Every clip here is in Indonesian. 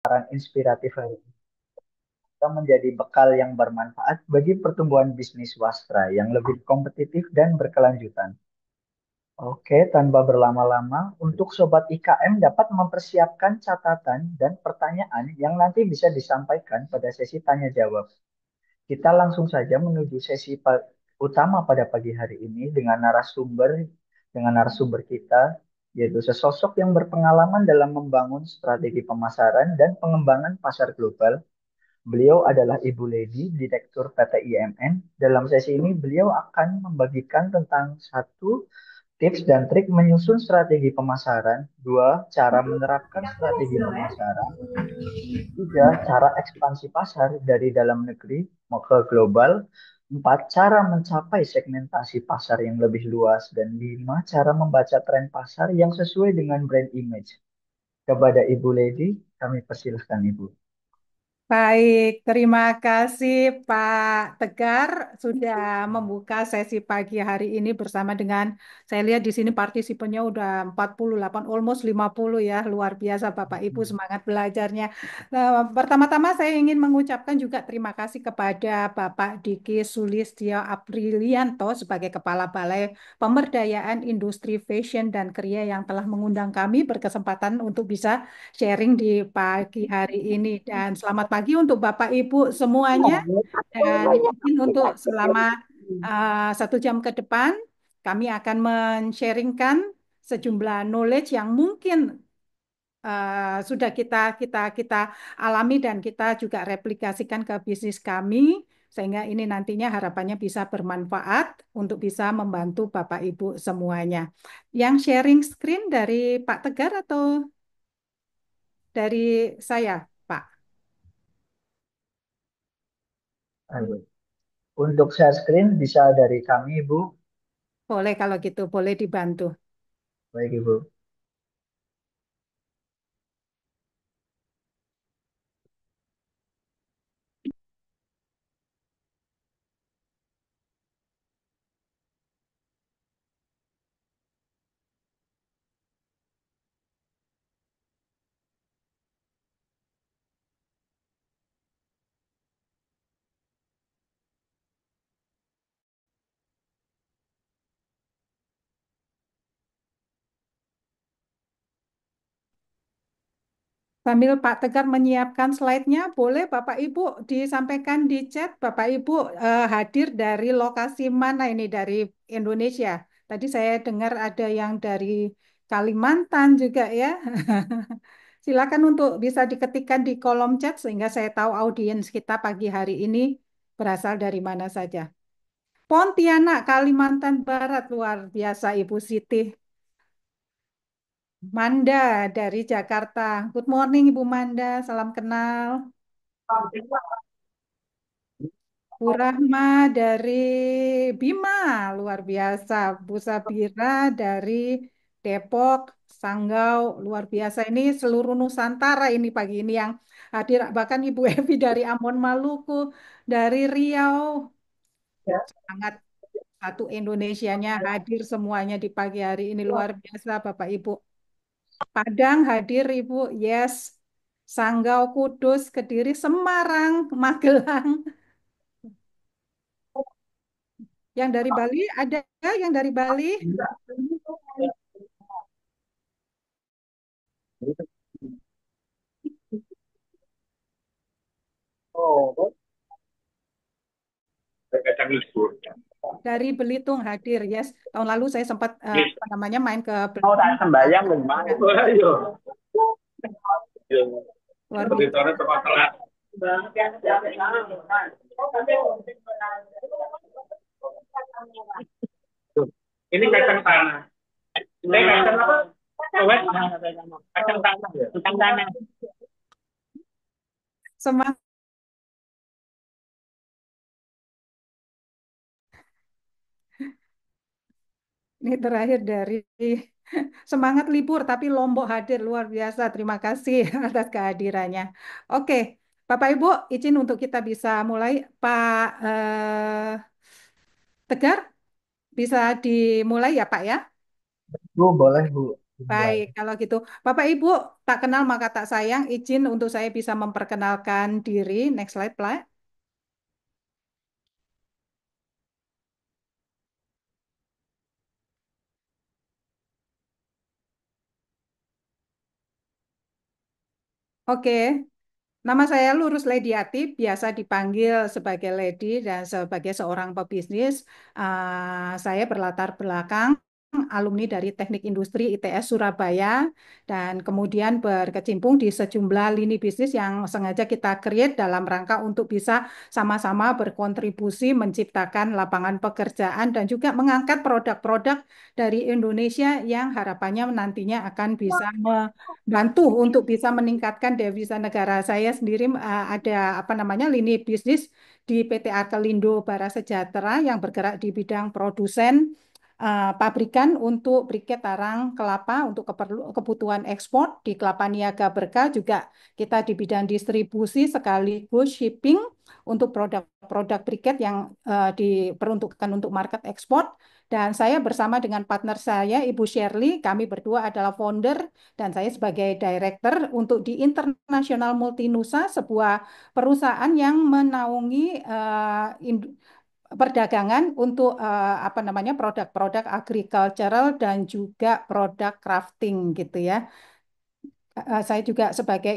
pemaparan inspiratif hari ini akan menjadi bekal yang bermanfaat bagi pertumbuhan bisnis swasta yang lebih kompetitif dan berkelanjutan. Oke, tanpa berlama-lama, untuk Sobat IKM dapat mempersiapkan catatan dan pertanyaan yang nanti bisa disampaikan pada sesi tanya jawab. Kita langsung saja menuju sesi utama pada pagi hari ini dengan narasumber kita, yaitu sesosok yang berpengalaman dalam membangun strategi pemasaran dan pengembangan pasar global. Beliau adalah Ibu Lady, Direktur PT IMN. Dalam sesi ini beliau akan membagikan tentang satu, tips dan trik menyusun strategi pemasaran, dua, cara menerapkan strategi pemasaran, tiga, cara ekspansi pasar dari dalam negeri mau ke global, empat, cara mencapai segmentasi pasar yang lebih luas, dan lima, cara membaca tren pasar yang sesuai dengan brand image. Kepada Ibu Lady, kami persilahkan Ibu. Baik, terima kasih Pak Tegar sudah membuka sesi pagi hari ini bersama dengan saya lihat di sini partisipannya udah 48, almost 50 ya. Luar biasa Bapak Ibu semangat belajarnya. Pertama-tama saya ingin mengucapkan juga terima kasih kepada Bapak Diki Sulistyo Aprilianto sebagai Kepala Balai Pemberdayaan Industri Fashion dan Kria yang telah mengundang kami berkesempatan untuk bisa sharing di pagi hari ini dan selamat pagi untuk Bapak Ibu semuanya dan mungkin untuk selama 1 jam ke depan kami akan men-sharingkan sejumlah knowledge yang mungkin sudah kita alami dan kita juga replikasikan ke bisnis kami sehingga ini nantinya harapannya bisa bermanfaat untuk bisa membantu Bapak Ibu semuanya. Yang sharing screen dari Pak Tegar atau dari saya, Pak? Ayo. Untuk share screen bisa dari kami, Ibu. Boleh kalau gitu, boleh dibantu. Baik, Ibu. Sambil Pak Tegar menyiapkan slide-nya, boleh Bapak Ibu disampaikan di chat, Bapak Ibu hadir dari lokasi mana ini dari Indonesia? Tadi saya dengar ada yang dari Kalimantan juga ya. Silakan untuk bisa diketikkan di kolom chat sehingga saya tahu audiens kita pagi hari ini berasal dari mana saja. Pontianak, Kalimantan Barat, luar biasa Ibu Siti. Manda dari Jakarta. Good morning Ibu Manda, salam kenal. Bu Rahma dari Bima, luar biasa. Bu Sabira dari Depok, Sanggau, luar biasa. Ini seluruh Nusantara ini pagi ini yang hadir. Bahkan Ibu Evi dari Ambon Maluku, dari Riau. Sangat satu Indonesianya hadir semuanya di pagi hari ini. Luar biasa Bapak Ibu. Padang hadir Ibu, yes. Sanggau, Kudus, Kediri, Semarang, Magelang. Yang dari Bali ada yang dari Bali? Kadang libur. Dari Belitung hadir, yes. Tahun lalu saya sempat apa namanya main ke Mau tak Belitung. sembayang gimana? Oh, iya. Iya. Luar Seperti itu biasa. tempat telat. Ini kacang tanah. Ini kacang apa? Kawet. Kacang tanah. Kacang tanah. Semangat ini terakhir dari semangat libur tapi Lombok hadir luar biasa. Terima kasih atas kehadirannya. Oke, Bapak Ibu, izin untuk kita bisa mulai. Pak Tegar bisa dimulai ya Pak ya? Bu, boleh, Bu. Baik, kalau gitu. Bapak Ibu, tak kenal maka tak sayang, izin untuk saya bisa memperkenalkan diri. Next slide, Pak. Oke, nama saya Lurus Lediati, biasa dipanggil sebagai Lady dan sebagai seorang pebisnis. Saya berlatar belakang alumni dari Teknik Industri ITS Surabaya dan kemudian berkecimpung di sejumlah lini bisnis yang sengaja kita create dalam rangka untuk bisa sama-sama berkontribusi menciptakan lapangan pekerjaan dan juga mengangkat produk-produk dari Indonesia yang harapannya nantinya akan bisa bantu untuk bisa meningkatkan devisa negara. Saya sendiri ada apa namanya lini bisnis di PT Arkelindo Bara Sejahtera yang bergerak di bidang produsen pabrikan untuk briket tarang kelapa untuk kebutuhan ekspor di Kelapa Niaga Berkah juga kita di bidang distribusi sekaligus shipping untuk produk-produk briket yang diperuntukkan untuk market ekspor. Dan saya bersama dengan partner saya, Ibu Shirley, kami berdua adalah founder dan saya sebagai director untuk di International Multinusa, sebuah perusahaan yang menaungi perdagangan untuk apa namanya produk-produk agricultural dan juga produk crafting gitu ya. Saya juga sebagai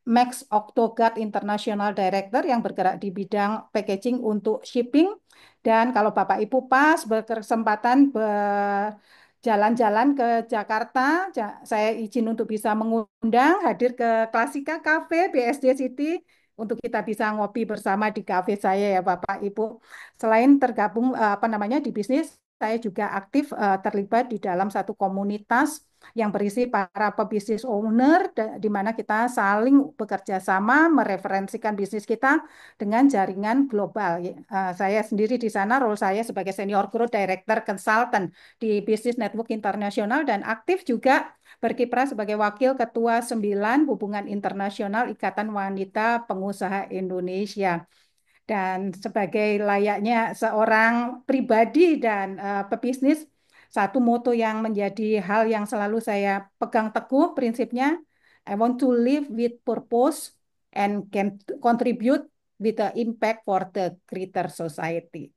Max Octogard International Director yang bergerak di bidang packaging untuk shipping. Dan kalau Bapak Ibu pas berkesempatan berjalan-jalan ke Jakarta, saya izin untuk bisa mengundang hadir ke Klasika Cafe BSD City untuk kita bisa ngopi bersama di kafe saya ya Bapak Ibu. Selain tergabung apa namanya di bisnis, saya juga aktif terlibat di dalam satu komunitas yang berisi para pebisnis owner, di mana kita saling bekerja sama mereferensikan bisnis kita dengan jaringan global. Saya sendiri di sana, role saya sebagai Senior Growth Director Consultant di Business Network Internasional dan aktif juga berkiprah sebagai Wakil Ketua 9 Hubungan Internasional Ikatan Wanita Pengusaha Indonesia. Dan sebagai layaknya seorang pribadi dan pebisnis, satu moto yang menjadi hal yang selalu saya pegang teguh prinsipnya, I want to live with purpose and can contribute with the impact for the greater society.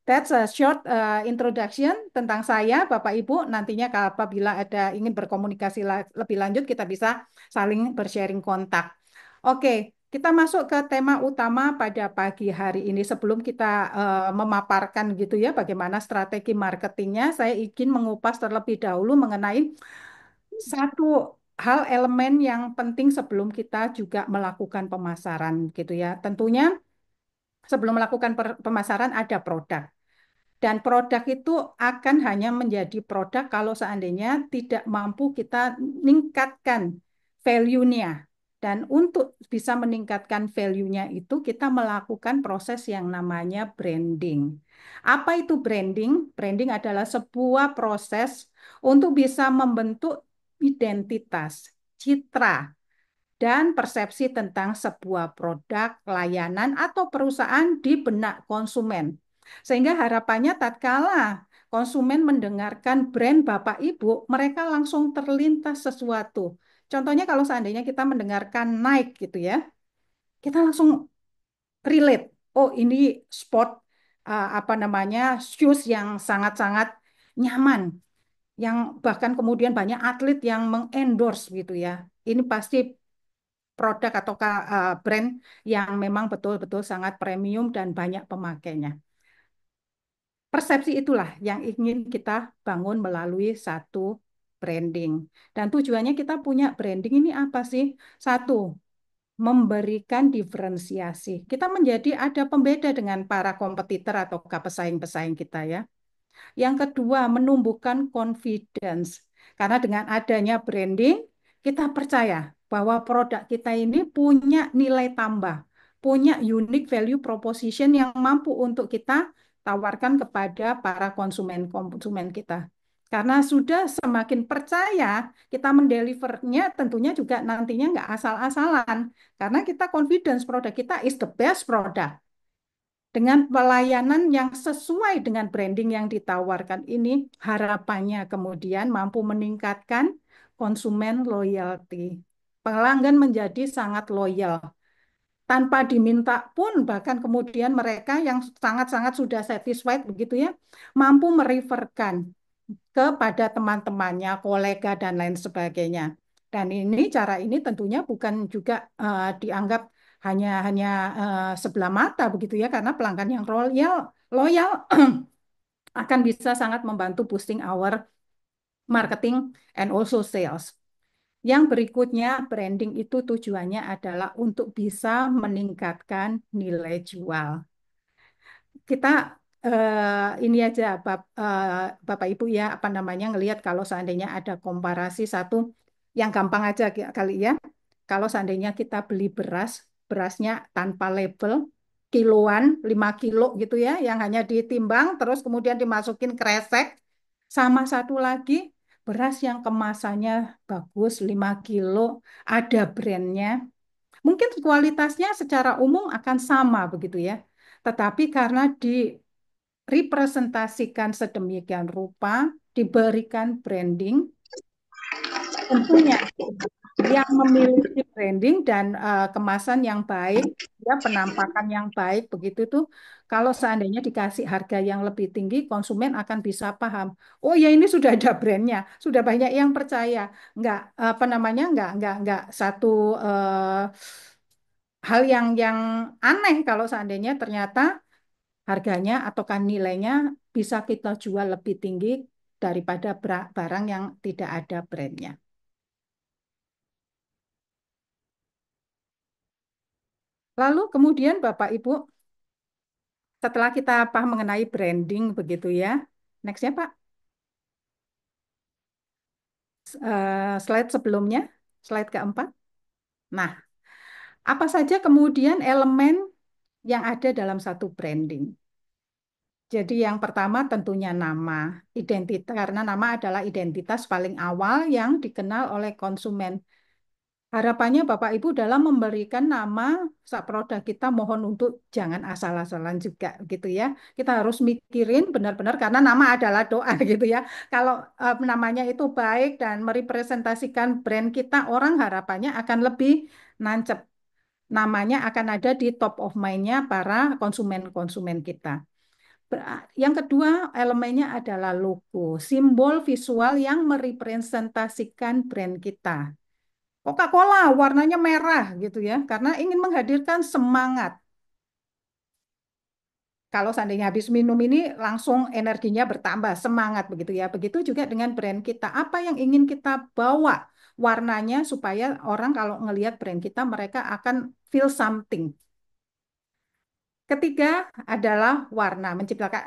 That's a short introduction tentang saya, Bapak Ibu. Nantinya apabila ada ingin berkomunikasi lebih lanjut, kita bisa saling bersharing kontak. Oke, kita masuk ke tema utama pada pagi hari ini. Sebelum kita memaparkan gitu ya, bagaimana strategi marketingnya, saya ingin mengupas terlebih dahulu mengenai satu hal elemen yang penting sebelum kita juga melakukan pemasaran gitu ya. Tentunya sebelum melakukan pemasaran ada produk. Dan produk itu akan hanya menjadi produk kalau seandainya tidak mampu kita meningkatkan value-nya. Dan untuk bisa meningkatkan value-nya itu kita melakukan proses yang namanya branding. Apa itu branding? Branding adalah sebuah proses untuk bisa membentuk identitas, citra, dan persepsi tentang sebuah produk, layanan, atau perusahaan di benak konsumen. Sehingga harapannya tatkala konsumen mendengarkan brand Bapak Ibu, mereka langsung terlintas sesuatu. Contohnya kalau seandainya kita mendengarkan Nike gitu ya, kita langsung relate. Oh, ini sport apa namanya shoes yang sangat-sangat nyaman, yang bahkan kemudian banyak atlet yang mengendorse gitu ya. Ini pasti produk atau brand yang memang betul-betul sangat premium dan banyak pemakainya. Persepsi itulah yang ingin kita bangun melalui satu branding. Dan tujuannya kita punya branding ini apa sih? Satu, memberikan diferensiasi. Kita menjadi ada pembeda dengan para kompetitor atau pesaing-pesaing kita ya. Yang kedua, menumbuhkan confidence. Karena dengan adanya branding, kita percaya bahwa produk kita ini punya nilai tambah, punya unique value proposition yang mampu untuk kita tawarkan kepada para konsumen-konsumen kita. Karena sudah semakin percaya kita mendelivernya tentunya juga nantinya nggak asal-asalan. Karena kita confidence produk kita is the best product. Dengan pelayanan yang sesuai dengan branding yang ditawarkan ini, harapannya kemudian mampu meningkatkan konsumen loyalty. Pelanggan menjadi sangat loyal. Tanpa diminta pun, bahkan kemudian mereka yang sangat-sangat sudah satisfied begitu ya, mampu mereferkan kepada teman-temannya, kolega, dan lain sebagainya. Dan ini cara ini tentunya bukan juga dianggap hanya hanya sebelah mata begitu ya, karena pelanggan yang loyal loyal akan bisa sangat membantu boosting our marketing and also sales. Yang berikutnya, branding itu tujuannya adalah untuk bisa meningkatkan nilai jual. Kita ini aja Bapak Ibu ya, apa namanya, ngelihat kalau seandainya ada komparasi satu yang gampang aja kali ya. Kalau seandainya kita beli beras, berasnya tanpa label, kiloan 5 kilo gitu ya, yang hanya ditimbang terus kemudian dimasukin kresek, sama satu lagi beras yang kemasannya bagus 5 kilo, ada brandnya. Mungkin kualitasnya secara umum akan sama begitu ya. Tetapi karena direpresentasikan sedemikian rupa, diberikan branding, tentunya yang memiliki branding dan kemasan yang baik, ya penampakan yang baik begitu tuh, kalau seandainya dikasih harga yang lebih tinggi, konsumen akan bisa paham. Oh ya ini sudah ada brandnya, sudah banyak yang percaya. Nggak apa namanya, nggak satu hal yang aneh kalau seandainya ternyata harganya atau kan nilainya bisa kita jual lebih tinggi daripada barang yang tidak ada brandnya. Lalu kemudian Bapak Ibu, setelah kita paham mengenai branding begitu ya, nextnya Pak, slide sebelumnya, slide keempat. Nah, apa saja kemudian elemen yang ada dalam satu branding? Jadi yang pertama tentunya nama, identitas, karena nama adalah identitas paling awal yang dikenal oleh konsumen. Harapannya Bapak Ibu dalam memberikan nama sak produk kita mohon untuk jangan asal-asalan juga gitu ya. Kita harus mikirin benar-benar karena nama adalah doa gitu ya. Kalau namanya itu baik dan merepresentasikan brand kita, orang harapannya akan lebih nancep. Namanya akan ada di top of mind-nya para konsumen-konsumen kita. Yang kedua elemennya adalah logo, simbol visual yang merepresentasikan brand kita. Coca-Cola warnanya merah gitu ya, karena ingin menghadirkan semangat. Kalau seandainya habis minum ini langsung energinya bertambah, semangat begitu ya. Begitu juga dengan brand kita. Apa yang ingin kita bawa warnanya supaya orang kalau ngelihat brand kita mereka akan feel something. Ketiga adalah warna menciptakan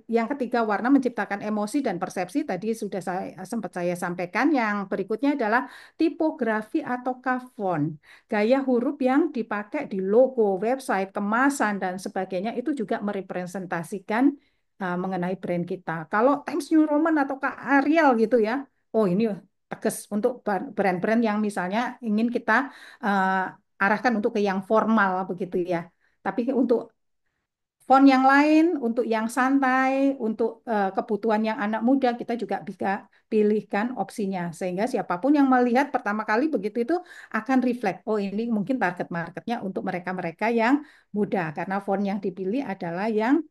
yang ketiga warna menciptakan emosi dan persepsi tadi sudah sempat saya sampaikan. Yang berikutnya adalah tipografi atau font. Gaya huruf yang dipakai di logo, website, kemasan dan sebagainya itu juga merepresentasikan mengenai brand kita. Kalau Times New Roman atau Arial gitu ya. Oh, ini tegas untuk brand-brand yang misalnya ingin kita arahkan untuk ke yang formal begitu ya. Tapi untuk font yang lain, untuk yang santai, untuk kebutuhan yang anak muda, kita juga bisa pilihkan opsinya. Sehingga siapapun yang melihat pertama kali begitu itu akan reflect, oh ini mungkin target marketnya untuk mereka-mereka yang muda. Karena font yang dipilih adalah yang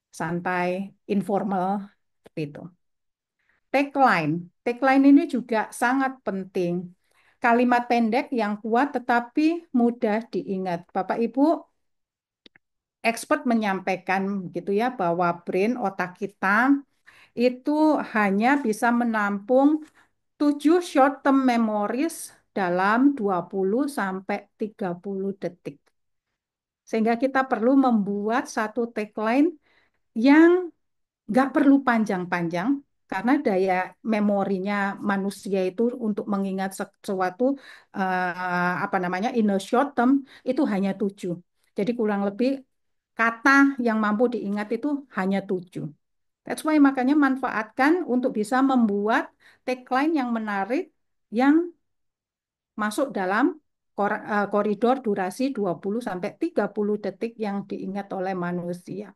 santai, informal, seperti itu. Tagline. Tagline ini juga sangat penting. Kalimat pendek yang kuat tetapi mudah diingat. Bapak Ibu, expert menyampaikan gitu ya bahwa brain otak kita itu hanya bisa menampung 7 short term memories dalam 20 sampai 30 detik. Sehingga kita perlu membuat satu tagline yang nggak perlu panjang-panjang karena daya memorinya manusia itu untuk mengingat sesuatu apa namanya in a short term itu hanya 7. Jadi kurang lebih kata yang mampu diingat itu hanya 7. That's why makanya manfaatkan untuk bisa membuat tagline yang menarik yang masuk dalam koridor durasi 20 sampai 30 detik yang diingat oleh manusia.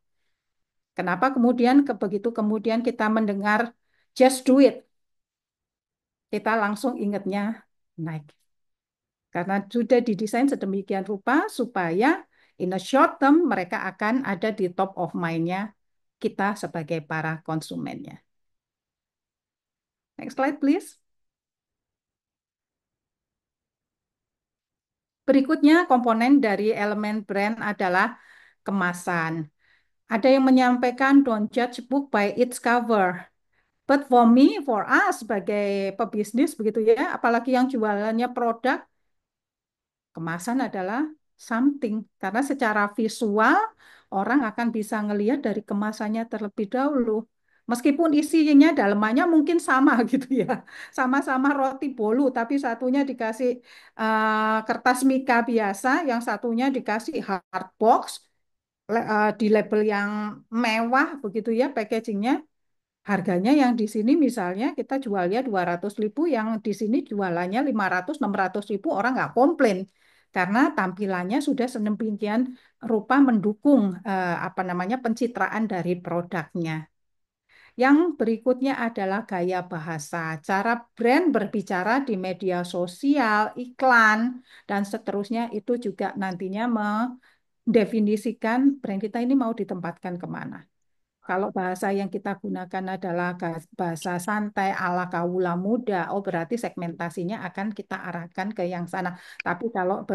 Kenapa kemudian begitu kemudian kita mendengar just do it, kita langsung ingatnya naik. Karena sudah didesain sedemikian rupa supaya in a short term mereka akan ada di top of mind-nya kita sebagai para konsumennya. Next slide, please. Berikutnya, komponen dari elemen brand adalah kemasan. Ada yang menyampaikan don't judge book by its cover. But for me, for us sebagai pebisnis begitu ya, apalagi yang jualannya produk, kemasan adalah something. Karena secara visual, orang akan bisa ngelihat dari kemasannya terlebih dahulu. Meskipun isinya dalamannya mungkin sama gitu ya. Sama-sama roti bolu, tapi satunya dikasih kertas mika biasa, yang satunya dikasih hard box, di label yang mewah begitu ya packagingnya. Harganya yang di sini misalnya kita jualnya 200.000, yang di sini jualannya 500-600.000, orang nggak komplain karena tampilannya sudah sedemikian rupa mendukung apa namanya pencitraan dari produknya. Yang berikutnya adalah gaya bahasa, cara brand berbicara di media sosial, iklan, dan seterusnya itu juga nantinya mendefinisikan brand kita ini mau ditempatkan kemana. Kalau bahasa yang kita gunakan adalah bahasa santai ala kaula muda, oh berarti segmentasinya akan kita arahkan ke yang sana. Tapi kalau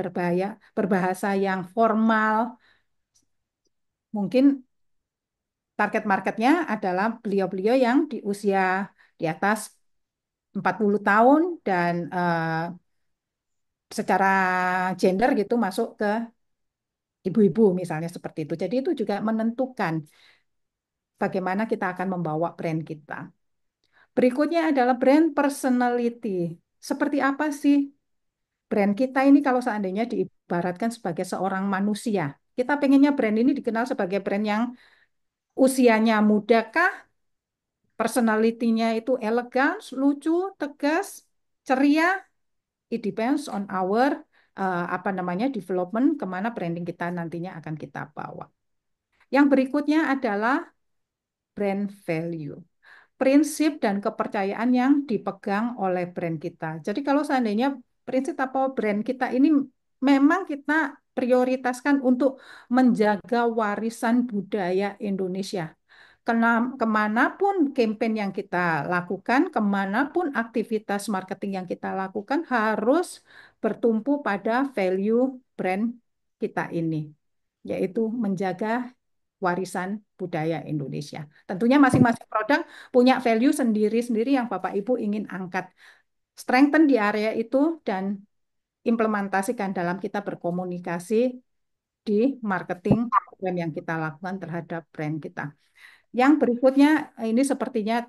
berbahasa yang formal, mungkin target marketnya adalah beliau-beliau yang di usia di atas 40 tahun dan secara gender gitu masuk ke ibu-ibu misalnya seperti itu. Jadi itu juga menentukan bagaimana kita akan membawa brand kita. Berikutnya adalah brand personality. Seperti apa sih brand kita ini kalau seandainya diibaratkan sebagai seorang manusia? Kita pengennya brand ini dikenal sebagai brand yang usianya muda kah? Personality-nya itu elegan, lucu, tegas, ceria. It depends on our apa namanya development, kemana branding kita nantinya akan kita bawa. Yang berikutnya adalah brand value, prinsip dan kepercayaan yang dipegang oleh brand kita. Jadi kalau seandainya prinsip atau brand kita ini memang kita prioritaskan untuk menjaga warisan budaya Indonesia. Kemanapun campaign yang kita lakukan, kemanapun aktivitas marketing yang kita lakukan harus bertumpu pada value brand kita ini, yaitu menjaga warisan budaya Indonesia. Tentunya masing-masing produk punya value sendiri-sendiri yang Bapak Ibu ingin angkat. Strengthen di area itu dan implementasikan dalam kita berkomunikasi di marketing program yang kita lakukan terhadap brand kita. Yang berikutnya ini sepertinya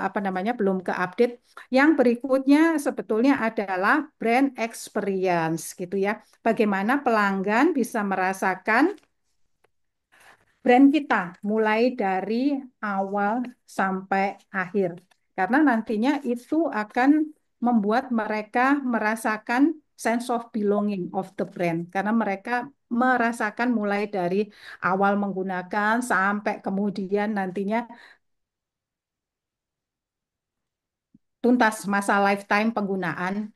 apa namanya belum ke-update. Yang berikutnya sebetulnya adalah brand experience gitu ya. Bagaimana pelanggan bisa merasakan brand kita mulai dari awal sampai akhir. Karena nantinya itu akan membuat mereka merasakan sense of belonging of the brand. Karena mereka merasakan mulai dari awal menggunakan sampai kemudian nantinya tuntas masa lifetime penggunaan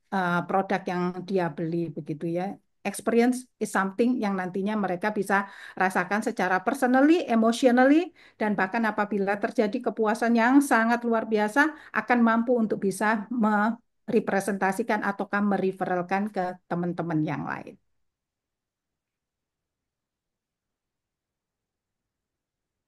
produk yang dia beli begitu ya. Experience is something yang nantinya mereka bisa rasakan secara personally, emotionally, dan bahkan apabila terjadi kepuasan yang sangat luar biasa akan mampu untuk bisa merepresentasikan ataukah mereferalkan ke teman-teman yang lain.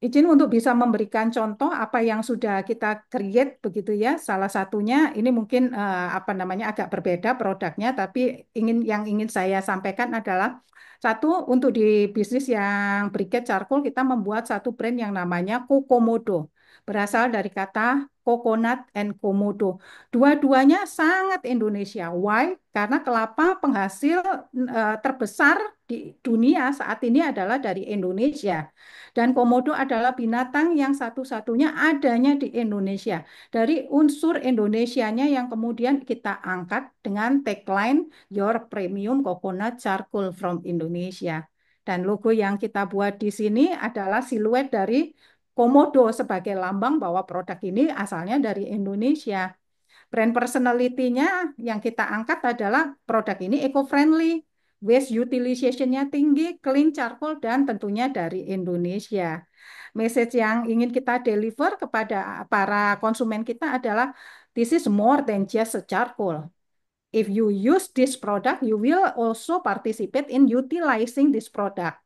Izin untuk bisa memberikan contoh apa yang sudah kita create begitu ya. Salah satunya ini mungkin apa namanya agak berbeda produknya, tapi yang ingin saya sampaikan adalah satu untuk di bisnis yang briquette charcoal kita membuat satu brand yang namanya Kokomodo. Berasal dari kata coconut, and komodo. Dua-duanya sangat Indonesia. Why? Karena kelapa penghasil terbesar di dunia saat ini adalah dari Indonesia. Dan komodo adalah binatang yang satu-satunya adanya di Indonesia. Dari unsur Indonesianya yang kemudian kita angkat dengan tagline Your Premium Coconut Charcoal from Indonesia. Dan logo yang kita buat di sini adalah siluet dari komodo sebagai lambang bahwa produk ini asalnya dari Indonesia. Brand personality-nya yang kita angkat adalah produk ini eco-friendly, waste utilization-nya tinggi, clean charcoal, dan tentunya dari Indonesia. Message yang ingin kita deliver kepada para konsumen kita adalah this is more than just a charcoal. If you use this product, you will also participate in utilizing this product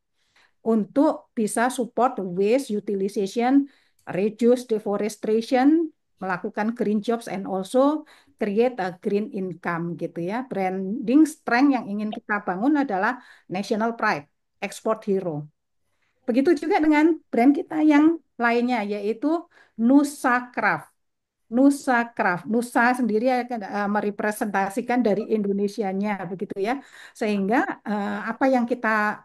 untuk bisa support waste utilization, reduce deforestation, melakukan green jobs, and also create a green income gitu ya. Branding strength yang ingin kita bangun adalah national pride, export hero. Begitu juga dengan brand kita yang lainnya yaitu Nusa Craft. Nusa Craft, Nusa sendiri akan merepresentasikan dari Indonesianya begitu ya. Sehingga apa yang kita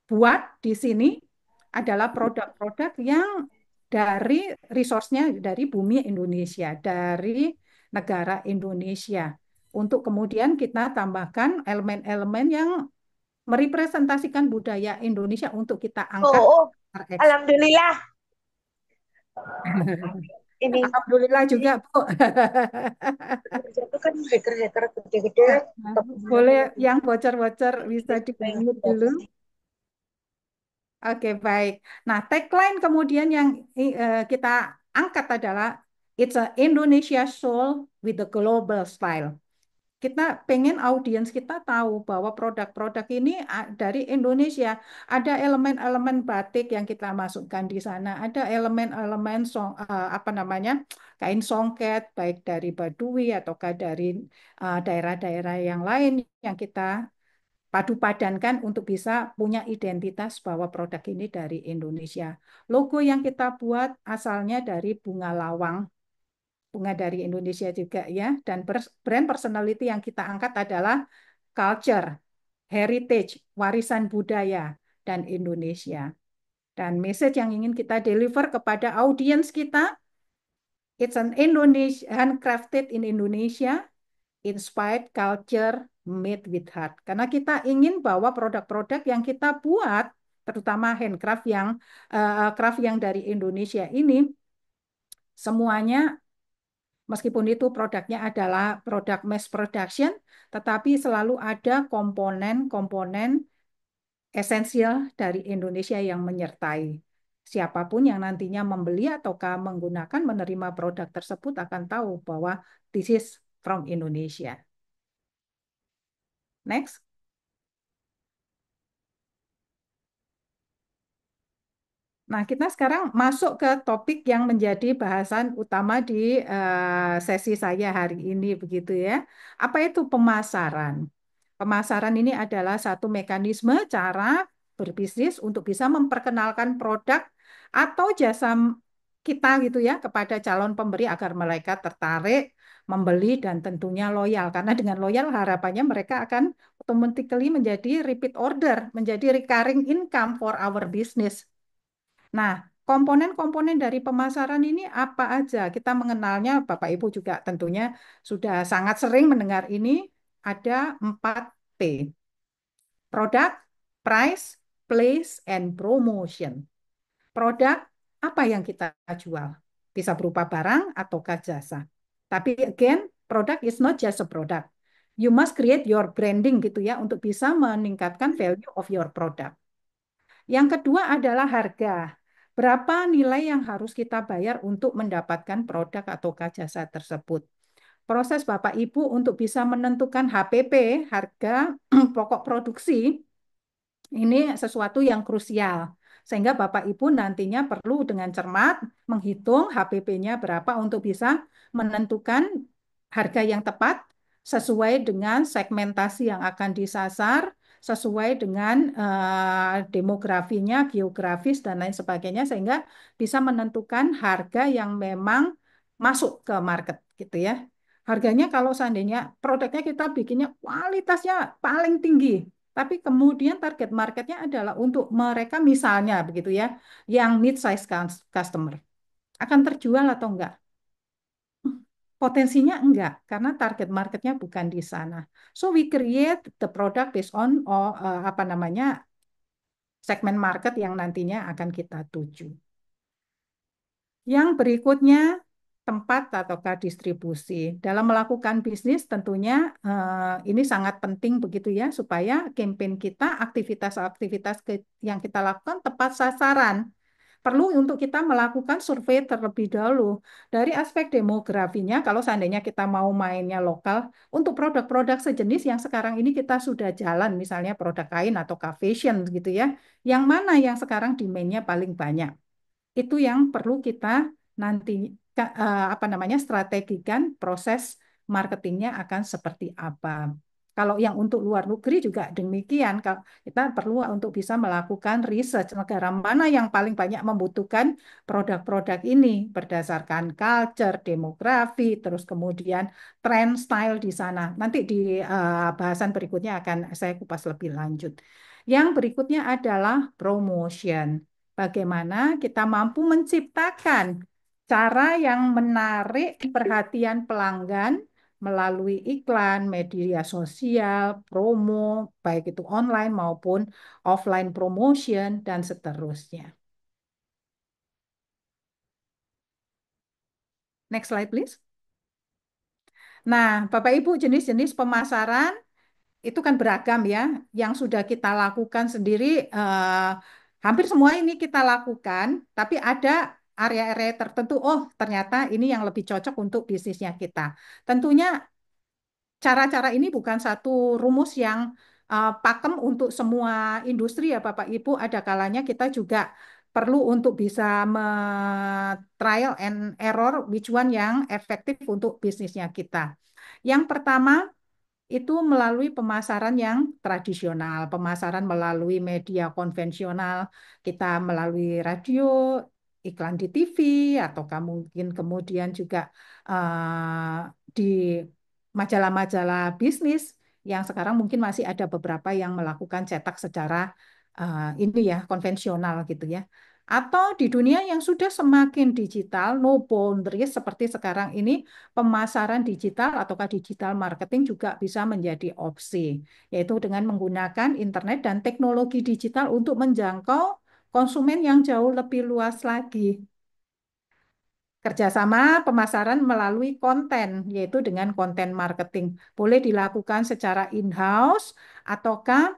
buat di sini adalah produk-produk yang dari resource-nya dari bumi Indonesia, dari negara Indonesia. Untuk kemudian kita tambahkan elemen-elemen yang merepresentasikan budaya Indonesia untuk kita angkat Oh, ekspor. alhamdulillah ini Alhamdulillah juga, Bu. kerja tuh kan hacker-hacker gede-gede. Boleh yang bocor-bocor bisa di-mute dulu. Oke, baik. Nah, tagline kemudian yang kita angkat adalah It's a Indonesia Soul with a Global Style. Kita pengen audiens kita tahu bahwa produk-produk ini dari Indonesia. Ada elemen-elemen batik yang kita masukkan di sana. Ada elemen-elemen apa namanya kain songket, baik dari Baduy ataukah dari daerah-daerah yang lain yang kita padu-padankan untuk bisa punya identitas bahwa produk ini dari Indonesia. Logo yang kita buat asalnya dari bunga lawang, bunga dari Indonesia juga ya. Dan brand personality yang kita angkat adalah culture, heritage, warisan budaya, dan Indonesia. Dan message yang ingin kita deliver kepada audiens kita, it's an Indonesian handcrafted in Indonesia, inspired culture made with heart. Karena kita ingin bahwa produk-produk yang kita buat, terutama handcraft yang craft yang dari Indonesia ini, semuanya meskipun itu produknya adalah produk mass production, tetapi selalu ada komponen-komponen esensial dari Indonesia yang menyertai. Siapapun yang nantinya membeli ataukah menggunakan menerima produk tersebut akan tahu bahwa this is from Indonesia. Next. Nah, kita sekarang masuk ke topik yang menjadi bahasan utama di sesi saya hari ini, begitu ya. Apa itu pemasaran? Pemasaran ini adalah satu mekanisme cara berbisnis untuk bisa memperkenalkan produk atau jasa kita gitu ya kepada calon pemberi agar mereka tertarik membeli dan tentunya loyal. Karena dengan loyal harapannya mereka akan automatically menjadi repeat order, menjadi recurring income for our business. Nah, komponen-komponen dari pemasaran ini apa aja? Kita mengenalnya, Bapak Ibu juga tentunya sudah sangat sering mendengar ini, ada 4P. Product, price, place, and promotion. Produk, apa yang kita jual? Bisa berupa barang ataukah jasa. Tapi again, product is not just a product. You must create your branding gitu ya, untuk bisa meningkatkan value of your product. Yang kedua adalah harga. Berapa nilai yang harus kita bayar untuk mendapatkan produk atau jasa tersebut. Proses Bapak Ibu untuk bisa menentukan HPP, harga pokok produksi, ini sesuatu yang krusial. Sehingga Bapak Ibu nantinya perlu dengan cermat menghitung HPP-nya berapa untuk bisa menentukan harga yang tepat sesuai dengan segmentasi yang akan disasar, sesuai dengan demografinya, geografis, dan lain sebagainya, sehingga bisa menentukan harga yang memang masuk ke market gitu ya. Harganya kalau seandainya produknya kita bikinnya kualitasnya paling tinggi, tapi kemudian target marketnya adalah untuk mereka misalnya begitu ya, yang mid size customer. Akan terjual atau enggak? Potensinya enggak, karena target marketnya bukan di sana. So we create the product based on apa namanya segmen market yang nantinya akan kita tuju. Yang berikutnya, tempat ataukah distribusi. Dalam melakukan bisnis tentunya ini sangat penting begitu ya, supaya campaign kita, aktivitas-aktivitas yang kita lakukan tepat sasaran. Perlu untuk kita melakukan survei terlebih dahulu. Dari aspek demografinya, kalau seandainya kita mau mainnya lokal, untuk produk-produk sejenis yang sekarang ini kita sudah jalan, misalnya produk kain atau fashion gitu ya, yang mana yang sekarang demand-nya paling banyak? Itu yang perlu kita nanti apa namanya strategikan proses marketingnya akan seperti apa. Kalau yang untuk luar negeri juga demikian. Kalau kita perlu untuk bisa melakukan research negara mana yang paling banyak membutuhkan produk-produk ini berdasarkan culture, demografi, terus kemudian trend style di sana. Nanti di bahasan berikutnya akan saya kupas lebih lanjut. Yang berikutnya adalah promotion. Bagaimana kita mampu menciptakan cara yang menarik perhatian pelanggan melalui iklan, media sosial, promo, baik itu online maupun offline promotion, dan seterusnya. Next slide, please. Nah, Bapak Ibu, jenis-jenis pemasaran itu kan beragam ya. Yang sudah kita lakukan sendiri, hampir semua ini kita lakukan, tapi ada area-area tertentu, oh ternyata ini yang lebih cocok untuk bisnisnya kita. Tentunya cara-cara ini bukan satu rumus yang pakem untuk semua industri ya Bapak Ibu. Ada kalanya kita juga perlu untuk bisa trial and error which one yang efektif untuk bisnisnya kita. Yang pertama itu melalui pemasaran yang tradisional, pemasaran melalui media konvensional, kita melalui radio, iklan di TV, ataukah mungkin kemudian juga di majalah-majalah bisnis yang sekarang mungkin masih ada beberapa yang melakukan cetak secara ini ya konvensional gitu ya. Atau di dunia yang sudah semakin digital, no boundaries seperti sekarang ini, pemasaran digital ataukah digital marketing juga bisa menjadi opsi, yaitu dengan menggunakan internet dan teknologi digital untuk menjangkau konsumen yang jauh lebih luas lagi. Kerjasama pemasaran melalui konten, yaitu dengan konten marketing. Boleh dilakukan secara in-house, ataukah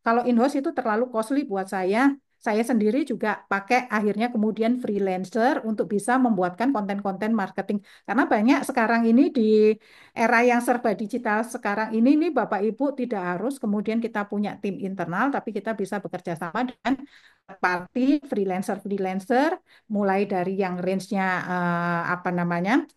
kalau in-house itu terlalu costly buat saya. Saya sendiri juga pakai akhirnya kemudian freelancer untuk bisa membuatkan konten-konten marketing. Karena banyak sekarang ini di era yang serba digital sekarang ini Bapak Ibu tidak harus kemudian kita punya tim internal, tapi kita bisa bekerja sama dengan party freelancer-freelancer mulai dari yang range-nya apa namanya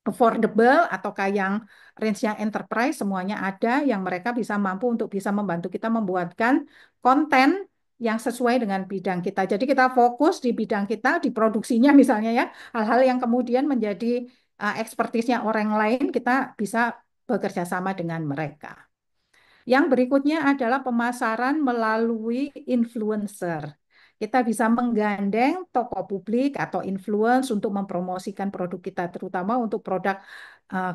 affordable ataukah yang range-nya enterprise semuanya ada yang mereka bisa mampu untuk bisa membantu kita membuatkan konten yang sesuai dengan bidang kita. Jadi kita fokus di bidang kita, di produksinya misalnya ya, hal-hal yang kemudian menjadi ekspertisnya orang lain kita bisa bekerja sama dengan mereka. Yang berikutnya adalah pemasaran melalui influencer. Kita bisa menggandeng tokoh publik atau influence untuk mempromosikan produk kita, terutama untuk produk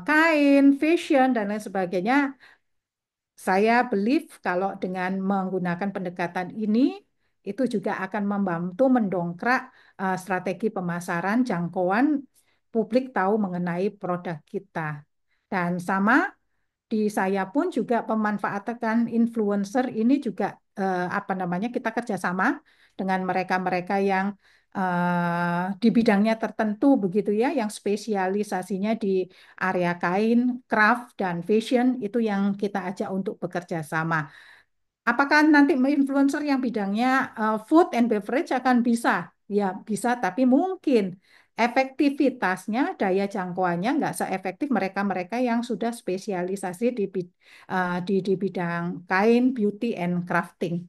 kain, fashion, dan lain sebagainya. Saya believe kalau dengan menggunakan pendekatan ini, itu juga akan membantu mendongkrak strategi pemasaran, jangkauan publik tahu mengenai produk kita. Dan sama di saya pun juga pemanfaatkan influencer ini juga apa namanya kita kerjasama dengan mereka-mereka yang di bidangnya tertentu begitu ya, yang spesialisasinya di area kain, craft dan fashion itu yang kita ajak untuk bekerja sama. Apakah nanti influencer yang bidangnya food and beverage akan bisa? Ya bisa, tapi mungkin efektivitasnya, daya jangkauannya nggak seefektif mereka-mereka yang sudah spesialisasi di bidang kain, beauty, and crafting.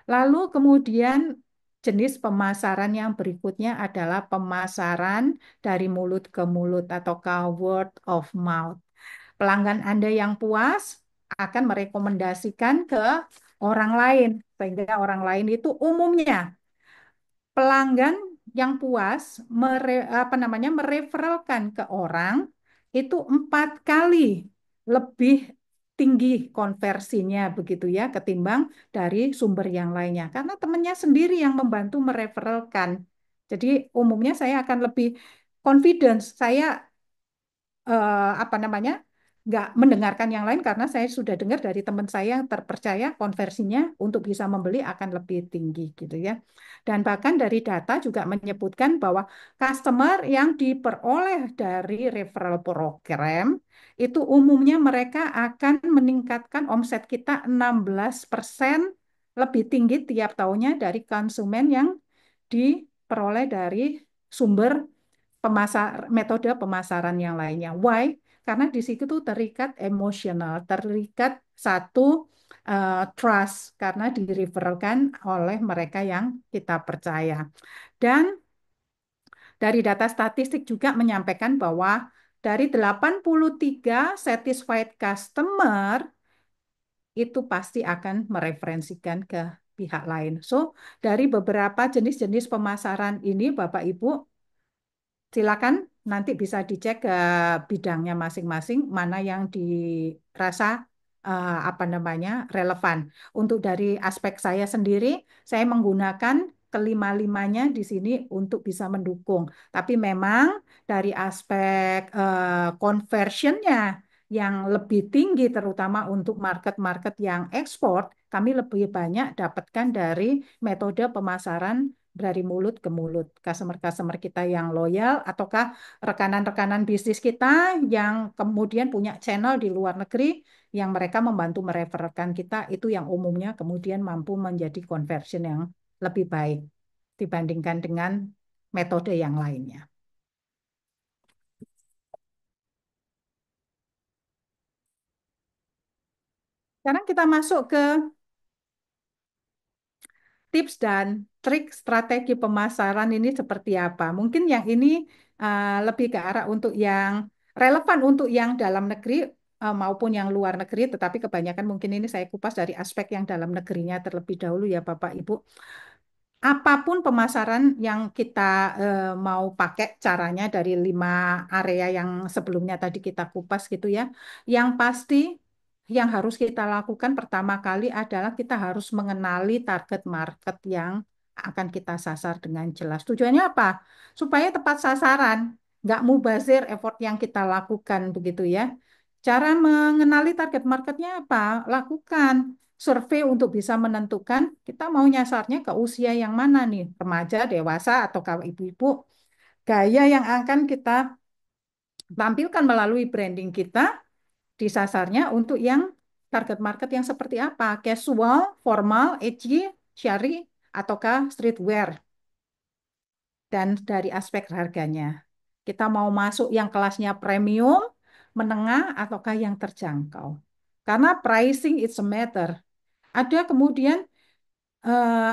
Lalu kemudian jenis pemasaran yang berikutnya adalah pemasaran dari mulut ke mulut atau word of mouth. Pelanggan Anda yang puas akan merekomendasikan ke orang lain, sehingga orang lain itu umumnya pelanggan yang puas mereferalkan ke orang itu 4 kali lebih tinggi konversinya begitu ya ketimbang dari sumber yang lainnya karena temannya sendiri yang membantu mereferalkan. Jadi umumnya saya akan lebih confidence, saya apa namanya nggak mendengarkan yang lain karena saya sudah dengar dari teman saya yang terpercaya konversinya untuk bisa membeli akan lebih tinggi gitu ya. Dan bahkan dari data juga menyebutkan bahwa customer yang diperoleh dari referral program itu umumnya mereka akan meningkatkan omset kita 16% lebih tinggi tiap tahunnya dari konsumen yang diperoleh dari sumber metode pemasaran yang lainnya. Why? Karena di situ tuh terikat emosional, terikat satu trust karena direferalkan oleh mereka yang kita percaya. Dan dari data statistik juga menyampaikan bahwa dari 83 satisfied customer itu pasti akan mereferensikan ke pihak lain. So, dari beberapa jenis-jenis pemasaran ini, Bapak Ibu, silakan nanti bisa dicek ke bidangnya masing-masing mana yang dirasa apa namanya relevan. Untuk dari aspek saya sendiri, saya menggunakan kelima-limanya di sini untuk bisa mendukung. Tapi memang dari aspek conversionnya yang lebih tinggi, terutama untuk market-market yang ekspor, kami lebih banyak dapatkan dari metode pemasaran dari mulut ke mulut, customer-customer kita yang loyal, ataukah rekanan-rekanan bisnis kita yang kemudian punya channel di luar negeri yang mereka membantu mereferkan kita, itu yang umumnya kemudian mampu menjadi conversion yang lebih baik dibandingkan dengan metode yang lainnya. Sekarang kita masuk ke tips dan trik strategi pemasaran ini seperti apa. Mungkin yang ini lebih ke arah untuk yang relevan untuk yang dalam negeri maupun yang luar negeri, tetapi kebanyakan mungkin ini saya kupas dari aspek yang dalam negerinya terlebih dahulu ya Bapak Ibu. Apapun pemasaran yang kita mau pakai caranya dari 5 area yang sebelumnya tadi kita kupas gitu ya. Yang pasti yang harus kita lakukan pertama kali adalah kita harus mengenali target market yang akan kita sasar dengan jelas. Tujuannya apa? Supaya tepat sasaran, nggak mubazir effort yang kita lakukan begitu ya. Cara mengenali target marketnya apa? Lakukan survei untuk bisa menentukan kita mau nyasarnya ke usia yang mana nih, remaja, dewasa, atau kalau ibu-ibu. Gaya yang akan kita tampilkan melalui branding kita disasarnya untuk yang target market yang seperti apa? Casual, formal, edgy, syari, ataukah streetwear? Dan dari aspek harganya. Kita mau masuk yang kelasnya premium, menengah, ataukah yang terjangkau? Karena pricing is a matter. Ada kemudian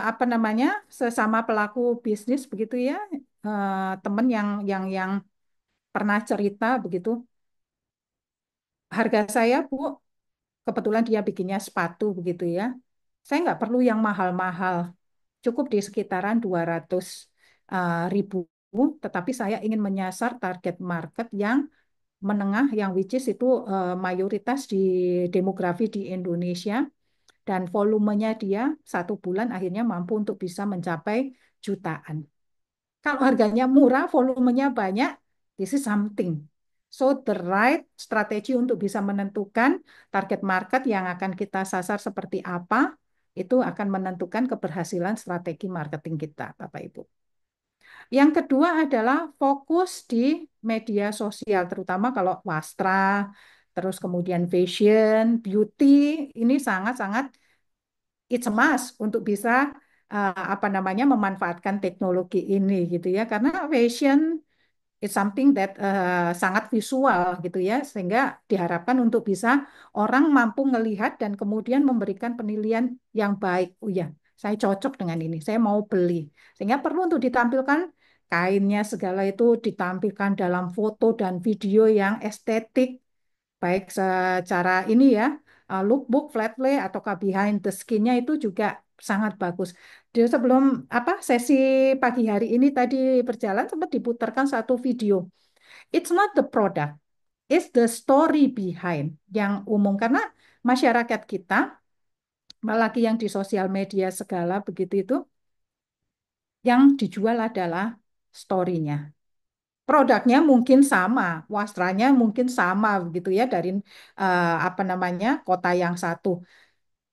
apa namanya sesama pelaku bisnis begitu ya, teman yang pernah cerita begitu, harga saya Bu, kebetulan dia bikinnya sepatu begitu ya, saya nggak perlu yang mahal-mahal, cukup di sekitaran 200 ribu, tetapi saya ingin menyasar target market yang menengah, yang which is itu mayoritas di demografi di Indonesia. Dan volumenya dia 1 bulan akhirnya mampu untuk bisa mencapai jutaan. Kalau harganya murah, volumenya banyak, this is something. So the right strategi untuk bisa menentukan target market yang akan kita sasar seperti apa, itu akan menentukan keberhasilan strategi marketing kita, Bapak Ibu. Yang kedua adalah fokus di media sosial, terutama kalau wastra, terus kemudian fashion, beauty, ini sangat-sangat it's a must untuk bisa apa namanya memanfaatkan teknologi ini gitu ya, karena fashion it's something that sangat visual gitu ya, sehingga diharapkan untuk bisa orang mampu melihat dan kemudian memberikan penilaian yang baik. Oh ya, saya cocok dengan ini, saya mau beli. Sehingga perlu untuk ditampilkan kainnya segala itu ditampilkan dalam foto dan video yang estetik, baik secara ini ya, lookbook, flat lay, ataukah behind the skin-nya itu juga sangat bagus. Jadi sebelum apa sesi pagi hari ini tadi berjalan sempat diputarkan satu video. It's not the product, it's the story behind yang umum karena masyarakat kita, apalagi yang di sosial media segala begitu itu, yang dijual adalah story-nya. Produknya mungkin sama, wastranya mungkin sama begitu ya dari apa namanya kota yang satu,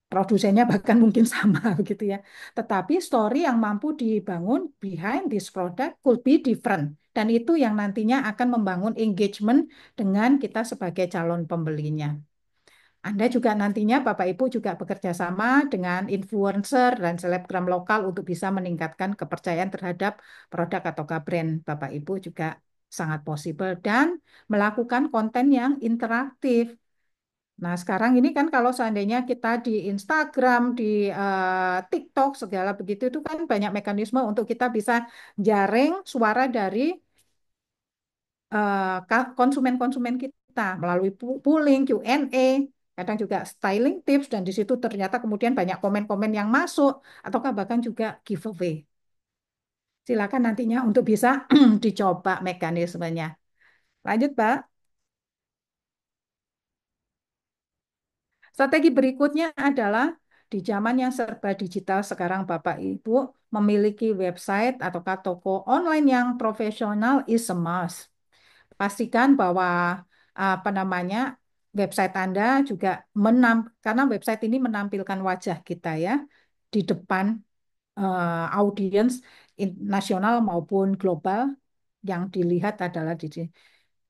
produsennya bahkan mungkin sama begitu ya. Tetapi story yang mampu dibangun behind this product could be different. Dan itu yang nantinya akan membangun engagement dengan kita sebagai calon pembelinya. Anda juga nantinya Bapak Ibu juga bekerja sama dengan influencer dan selebgram lokal untuk bisa meningkatkan kepercayaan terhadap produk atau brand Bapak Ibu juga sangat possible dan melakukan konten yang interaktif. Nah, sekarang ini kan kalau seandainya kita di Instagram, di TikTok segala begitu itu kan banyak mekanisme untuk kita bisa jaring suara dari konsumen-konsumen kita melalui polling, Q&A, kadang juga styling tips, dan di situ ternyata kemudian banyak komen-komen yang masuk, ataukah bahkan juga giveaway. Silakan nantinya untuk bisa dicoba mekanismenya. Lanjut, Pak. Strategi berikutnya adalah di zaman yang serba digital sekarang Bapak Ibu memiliki website ataukah toko online yang profesional is a must. Pastikan bahwa apa namanya website Anda juga karena website ini menampilkan wajah kita ya di depan audiens nasional maupun global yang dilihat adalah di sini.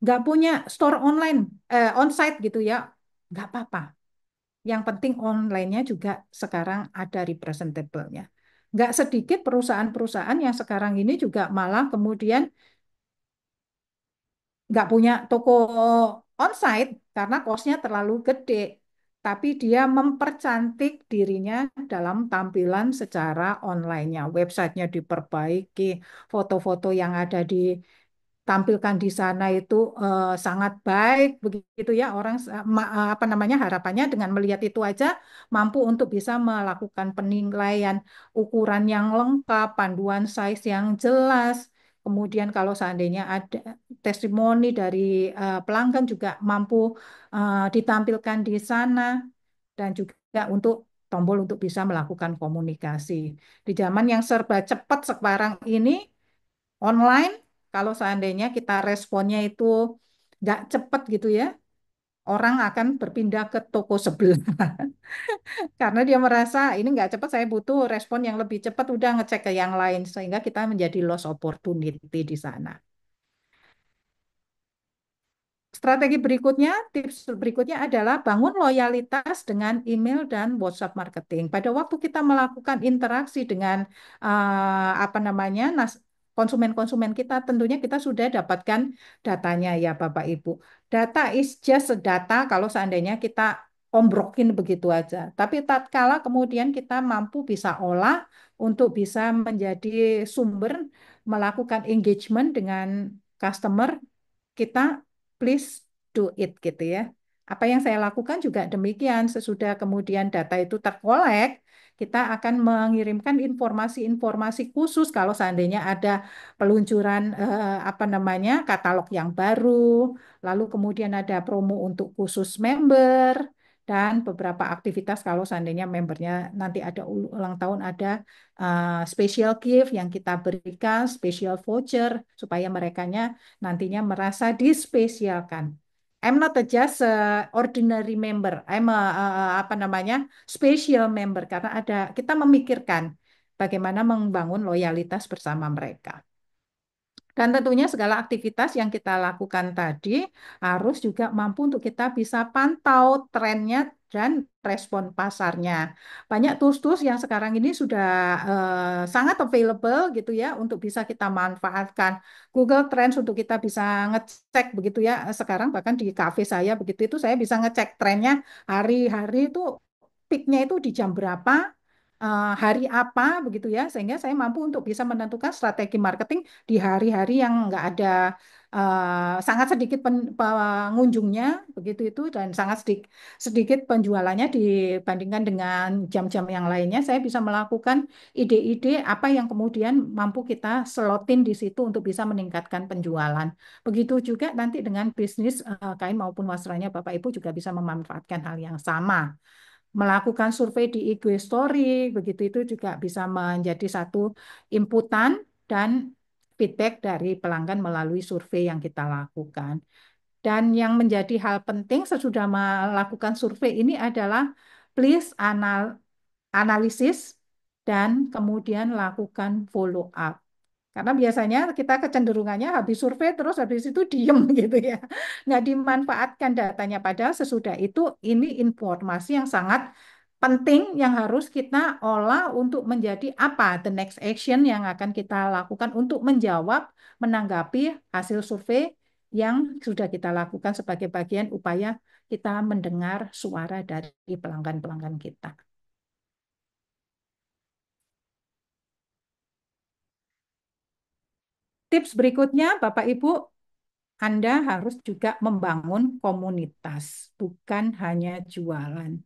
Nggak punya store online onsite gitu ya, nggak apa-apa. Yang penting online-nya juga sekarang ada representable-nya. Nggak sedikit perusahaan-perusahaan yang sekarang ini juga malah kemudian nggak punya toko onsite karena kosnya terlalu gede, tapi dia mempercantik dirinya dalam tampilan secara online-nya. Websitenya diperbaiki, foto-foto yang ada ditampilkan di sana itu sangat baik, begitu ya. Orang apa namanya harapannya dengan melihat itu aja mampu untuk bisa melakukan penilaian ukuran yang lengkap, panduan size yang jelas. Kemudian kalau seandainya ada testimoni dari pelanggan juga mampu ditampilkan di sana dan juga untuk tombol untuk bisa melakukan komunikasi. Di zaman yang serba cepat sekarang ini online, kalau seandainya kita responnya itu nggak cepat gitu ya, orang akan berpindah ke toko sebelah. Karena dia merasa ini nggak cepat, saya butuh respon yang lebih cepat, udah ngecek ke yang lain. Sehingga kita menjadi loss opportunity di sana. Strategi berikutnya, tips berikutnya adalah bangun loyalitas dengan email dan WhatsApp marketing. Pada waktu kita melakukan interaksi dengan apa namanya konsumen-konsumen kita, tentunya kita sudah dapatkan datanya ya Bapak Ibu. Data is just a data kalau seandainya kita ombrokin begitu aja. Tapi tatkala kemudian kita mampu bisa olah untuk bisa menjadi sumber melakukan engagement dengan customer kita, please do it gitu ya. Apa yang saya lakukan juga demikian. Sesudah kemudian data itu terkolek, kita akan mengirimkan informasi-informasi khusus kalau seandainya ada peluncuran apa namanya katalog yang baru, lalu kemudian ada promo untuk khusus member dan beberapa aktivitas kalau seandainya membernya nanti ada ulang tahun ada special gift yang kita berikan, special voucher supaya merekanya nantinya merasa dispesialkan. I'm not just a ordinary member. I'm apa namanya special member karena ada kita memikirkan bagaimana membangun loyalitas bersama mereka. Dan tentunya segala aktivitas yang kita lakukan tadi harus juga mampu untuk kita bisa pantau trennya dan respon pasarnya. Banyak tools-tools yang sekarang ini sudah sangat available gitu ya untuk bisa kita manfaatkan. Google Trends untuk kita bisa ngecek begitu ya. Sekarang bahkan di kafe saya begitu itu saya bisa ngecek trennya hari-hari itu peaknya itu di jam berapa, hari apa begitu ya, sehingga saya mampu untuk bisa menentukan strategi marketing di hari-hari yang nggak ada sangat sedikit pengunjungnya begitu itu dan sangat sedikit penjualannya dibandingkan dengan jam-jam yang lainnya. Saya bisa melakukan ide-ide apa yang kemudian mampu kita selotin di situ untuk bisa meningkatkan penjualan. Begitu juga nanti dengan bisnis kain maupun wastranya, Bapak Ibu juga bisa memanfaatkan hal yang sama. Melakukan survei di IG Story, begitu itu juga bisa menjadi satu inputan dan feedback dari pelanggan melalui survei yang kita lakukan. Dan yang menjadi hal penting sesudah melakukan survei ini adalah please analisis dan kemudian lakukan follow up. Karena biasanya kita kecenderungannya habis survei terus habis itu diem gitu ya. Nggak dimanfaatkan datanya. Padahal sesudah itu ini informasi yang sangat penting yang harus kita olah untuk menjadi apa the next action yang akan kita lakukan untuk menjawab, menanggapi hasil survei yang sudah kita lakukan sebagai bagian upaya kita mendengar suara dari pelanggan-pelanggan kita. Tips berikutnya, Bapak Ibu, Anda harus juga membangun komunitas, bukan hanya jualan.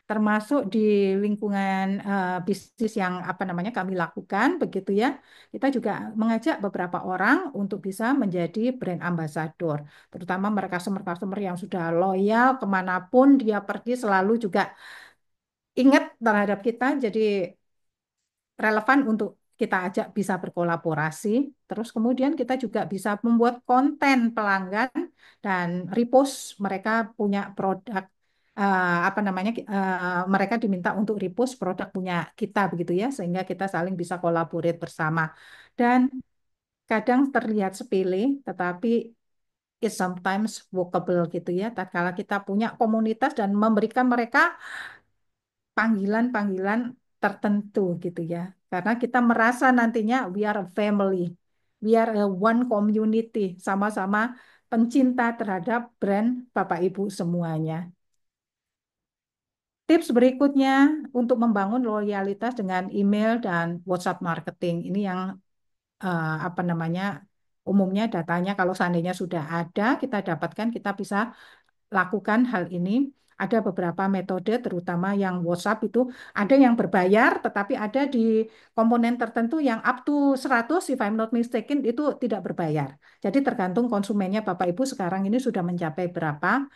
Termasuk di lingkungan bisnis yang apa namanya kami lakukan, begitu ya. Kita juga mengajak beberapa orang untuk bisa menjadi brand ambassador, terutama mereka customer-customer yang sudah loyal kemanapun dia pergi selalu juga ingat terhadap kita, jadi relevan untuk kita ajak bisa berkolaborasi. Terus kemudian kita juga bisa membuat konten pelanggan dan repost mereka punya produk apa namanya mereka diminta untuk repost produk punya kita begitu ya sehingga kita saling bisa kolaborate bersama. Dan kadang terlihat sepele tetapi it sometimes workable gitu ya. Tatkala kita punya komunitas dan memberikan mereka panggilan-panggilan tertentu gitu ya. Karena kita merasa nantinya we are a family, we are a one community, sama-sama pencinta terhadap brand Bapak Ibu semuanya. Tips berikutnya untuk membangun loyalitas dengan email dan WhatsApp marketing. Ini yang apa namanya umumnya datanya kalau seandainya sudah ada kita dapatkan kita bisa lakukan hal ini. Ada beberapa metode, terutama yang WhatsApp itu ada yang berbayar, tetapi ada di komponen tertentu yang up to 100, if I'm not mistaken, itu tidak berbayar. Jadi tergantung konsumennya Bapak Ibu sekarang ini sudah mencapai berapa,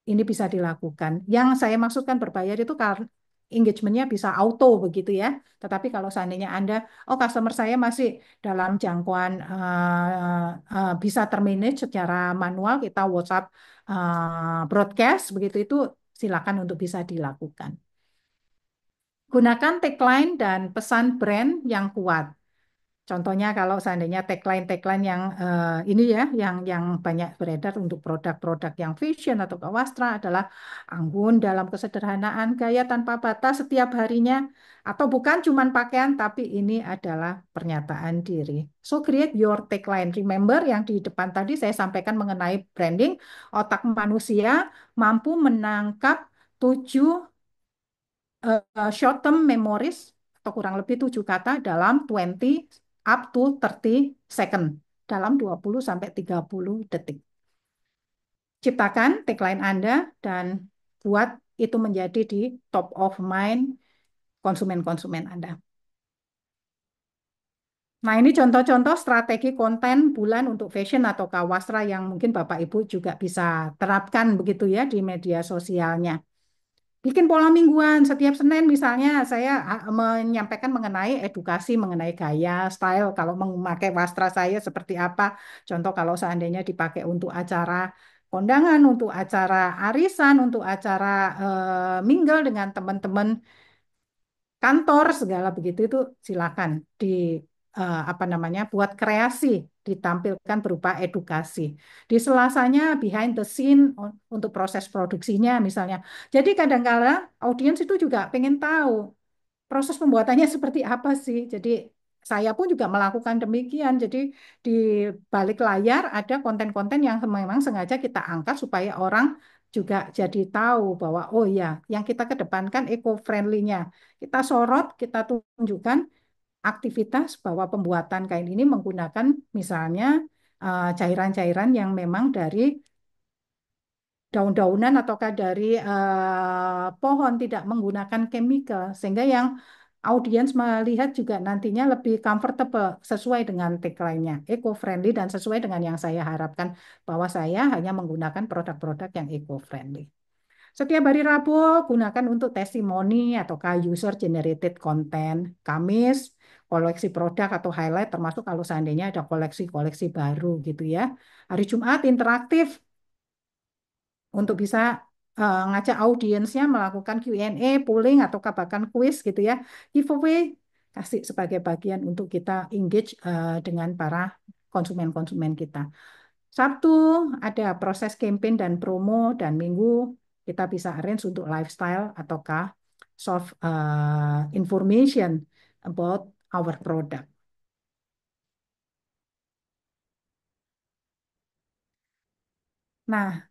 ini bisa dilakukan. Yang saya maksudkan berbayar itu karena engagementnya bisa auto begitu ya. Tetapi kalau seandainya Anda, oh customer saya masih dalam jangkauan bisa termanage secara manual, kita WhatsApp broadcast begitu itu silakan untuk bisa dilakukan. Gunakan tagline dan pesan brand yang kuat. Contohnya kalau seandainya tagline-tagline yang ini ya, yang banyak beredar untuk produk-produk yang fashion atau wastra adalah anggun dalam kesederhanaan, gaya tanpa batas setiap harinya, atau bukan cuma pakaian, tapi ini adalah pernyataan diri. So create your tagline. Remember yang di depan tadi saya sampaikan mengenai branding, otak manusia mampu menangkap 7 short term memories atau kurang lebih 7 kata dalam 20 up to 30 second dalam 20 sampai 30 detik. Ciptakan tagline Anda dan buat itu menjadi di top of mind konsumen-konsumen Anda. Nah, ini contoh-contoh strategi konten bulan untuk fashion atau kawastra yang mungkin Bapak Ibu juga bisa terapkan begitu ya di media sosialnya. Bikin pola mingguan setiap Senin misalnya saya menyampaikan mengenai edukasi mengenai gaya, style kalau memakai wastra saya seperti apa. Contoh kalau seandainya dipakai untuk acara kondangan, untuk acara arisan, untuk acara mingle dengan teman-teman kantor segala begitu itu silakan di apa namanya buat kreasi ditampilkan berupa edukasi. Di selasanya behind the scene untuk proses produksinya misalnya. Jadi kadang-kala audiens itu juga pengen tahu proses pembuatannya seperti apa sih. Jadi saya pun juga melakukan demikian. Jadi di balik layar ada konten-konten yang memang sengaja kita angkat supaya orang juga jadi tahu bahwa oh ya, yang kita kedepankan eco-friendly-nya. Kita sorot, kita tunjukkan aktivitas bahwa pembuatan kain ini menggunakan misalnya cairan-cairan yang memang dari daun-daunan ataukah dari pohon, tidak menggunakan chemical, sehingga yang audiens melihat juga nantinya lebih comfortable sesuai dengan tagline-nya, eco-friendly, dan sesuai dengan yang saya harapkan bahwa saya hanya menggunakan produk-produk yang eco-friendly. Setiap hari Rabu gunakan untuk testimoni ataukah user generated content, Kamis koleksi produk atau highlight, termasuk kalau seandainya ada koleksi-koleksi baru gitu ya. Hari Jumat interaktif untuk bisa ngajak audiensnya melakukan Q&A, polling, atau bahkan quiz gitu ya. Giveaway kasih sebagai bagian untuk kita engage dengan para konsumen-konsumen kita. Sabtu ada proses campaign dan promo, dan Minggu kita bisa arrange untuk lifestyle ataukah soft information about our product. Nah,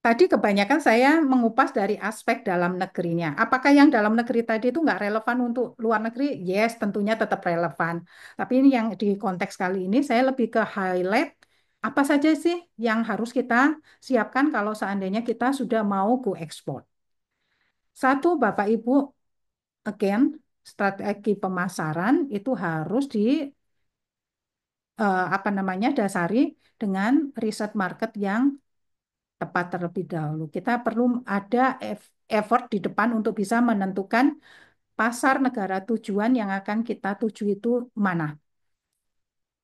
tadi kebanyakan saya mengupas dari aspek dalam negerinya. Apakah yang dalam negeri tadi itu nggak relevan untuk luar negeri? Yes, tentunya tetap relevan. Tapi ini yang di konteks kali ini saya lebih ke highlight apa saja sih yang harus kita siapkan kalau seandainya kita sudah mau go ekspor. Satu, Bapak Ibu, again, strategi pemasaran itu harus di apa namanya dasari dengan riset market yang tepat terlebih dahulu. Kita perlu ada effort di depan untuk bisa menentukan pasar negara tujuan yang akan kita tuju itu mana.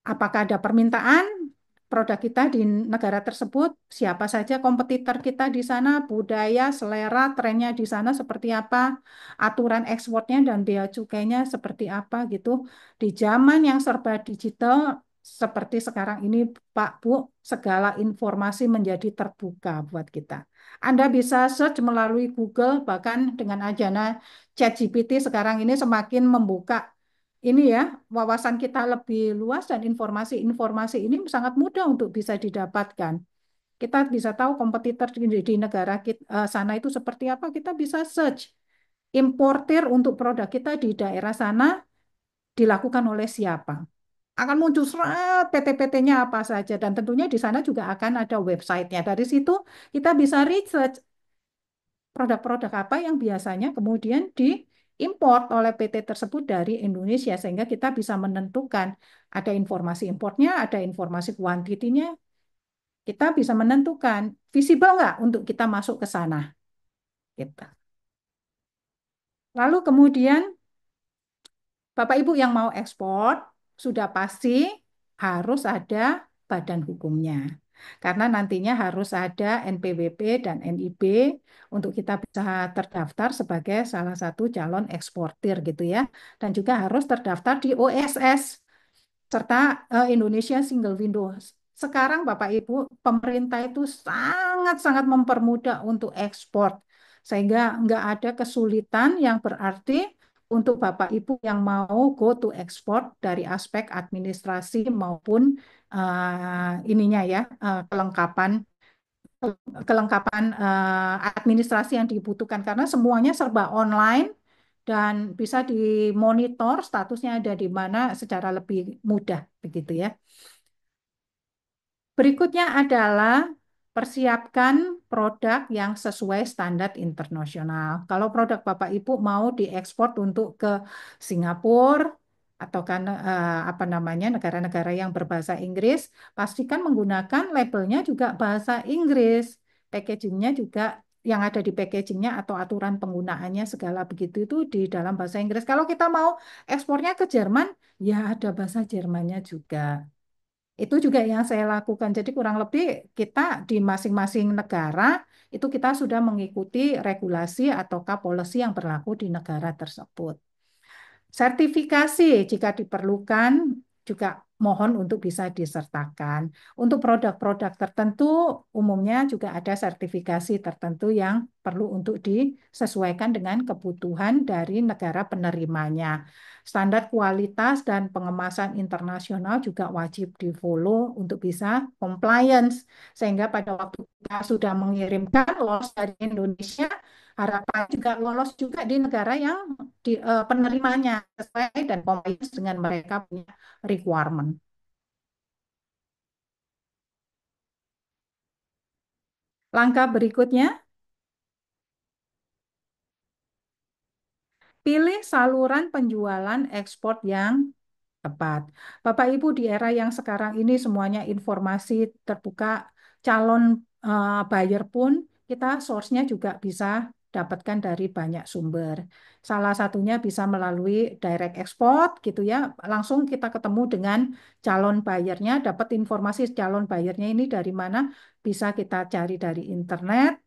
Apakah ada permintaan produk kita di negara tersebut? Siapa saja kompetitor kita di sana? Budaya, selera, trennya di sana seperti apa? Aturan ekspornya dan bea cukainya seperti apa gitu. Di zaman yang serba digital seperti sekarang ini, Pak Bu, segala informasi menjadi terbuka buat kita. Anda bisa search melalui Google, bahkan dengan ajana ChatGPT sekarang ini semakin membuka ini ya, wawasan kita lebih luas, dan informasi-informasi ini sangat mudah untuk bisa didapatkan. Kita bisa tahu kompetitor di negara kita, sana itu seperti apa, kita bisa search. Importir untuk produk kita di daerah sana dilakukan oleh siapa? Akan muncul seret PT-PT-nya apa saja, dan tentunya di sana juga akan ada websitenya. Dari situ kita bisa research produk-produk apa yang biasanya kemudian diimpor oleh PT tersebut dari Indonesia, sehingga kita bisa menentukan ada informasi importnya, ada informasi kuantitinya, kita bisa menentukan visible nggak untuk kita masuk ke sana. Gitu. Lalu kemudian Bapak Ibu yang mau ekspor sudah pasti harus ada badan hukumnya. Karena nantinya harus ada NPWP dan NIB untuk kita bisa terdaftar sebagai salah satu calon eksportir gitu ya. Dan juga harus terdaftar di OSS serta Indonesia Single Window. Sekarang Bapak Ibu, pemerintah itu sangat-sangat mempermudah untuk ekspor, sehingga nggak ada kesulitan yang berarti untuk Bapak Ibu yang mau go to export dari aspek administrasi maupun ininya ya, kelengkapan kelengkapan administrasi yang dibutuhkan, karena semuanya serba online dan bisa dimonitor statusnya ada di mana secara lebih mudah begitu ya. Berikutnya adalah persiapkan produk yang sesuai standar internasional. Kalau produk Bapak Ibu mau diekspor untuk ke Singapura atau kan apa namanya negara-negara yang berbahasa Inggris, pastikan menggunakan labelnya juga bahasa Inggris. Packagingnya juga yang ada di packagingnya atau aturan penggunaannya segala begitu itu di dalam bahasa Inggris. Kalau kita mau ekspornya ke Jerman, ya ada bahasa Jermannya juga. Itu juga yang saya lakukan. Jadi kurang lebih kita di masing-masing negara itu kita sudah mengikuti regulasi ataukah policy yang berlaku di negara tersebut. Sertifikasi jika diperlukan juga mohon untuk bisa disertakan. Untuk produk-produk tertentu, umumnya juga ada sertifikasi tertentu yang perlu untuk disesuaikan dengan kebutuhan dari negara penerimanya. Standar kualitas dan pengemasan internasional juga wajib di-follow untuk bisa compliance. Sehingga pada waktu kita sudah mengirimkan lolos dari Indonesia, harapan juga lolos juga di negara yang penerimanya sesuai dan compliance dengan mereka punya requirement. Langkah berikutnya, pilih saluran penjualan ekspor yang tepat. Bapak Ibu, di era yang sekarang ini semuanya informasi terbuka, calon buyer pun kita source-nya juga bisa dapatkan dari banyak sumber. Salah satunya bisa melalui direct export gitu ya. Langsung kita ketemu dengan calon buyernya, dapat informasi calon buyernya ini dari mana, bisa kita cari dari internet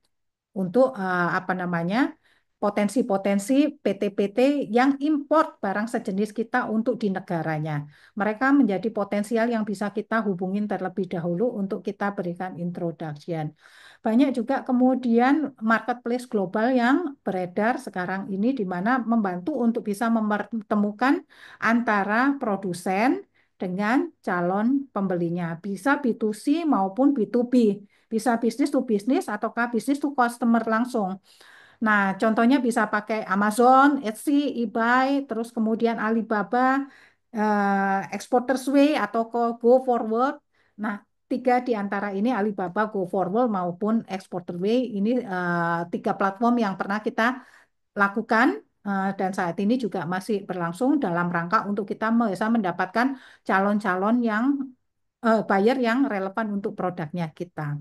untuk apa namanya, potensi-potensi PT-PT yang import barang sejenis kita untuk di negaranya. Mereka menjadi potensial yang bisa kita hubungin terlebih dahulu untuk kita berikan introduction. Banyak juga kemudian marketplace global yang beredar sekarang ini di mana membantu untuk bisa mempertemukan antara produsen dengan calon pembelinya. Bisa B2C maupun B2B. Bisa bisnis to bisnis ataukah bisnis to customer langsung. Nah, contohnya bisa pakai Amazon, Etsy, eBay, terus kemudian Alibaba, Exporters Way atau Go Forward. Nah, tiga di antara ini Alibaba, Go Forward maupun Exporter Way ini tiga platform yang pernah kita lakukan dan saat ini juga masih berlangsung dalam rangka untuk kita bisa mendapatkan calon-calon yang buyer yang relevan untuk produknya kita.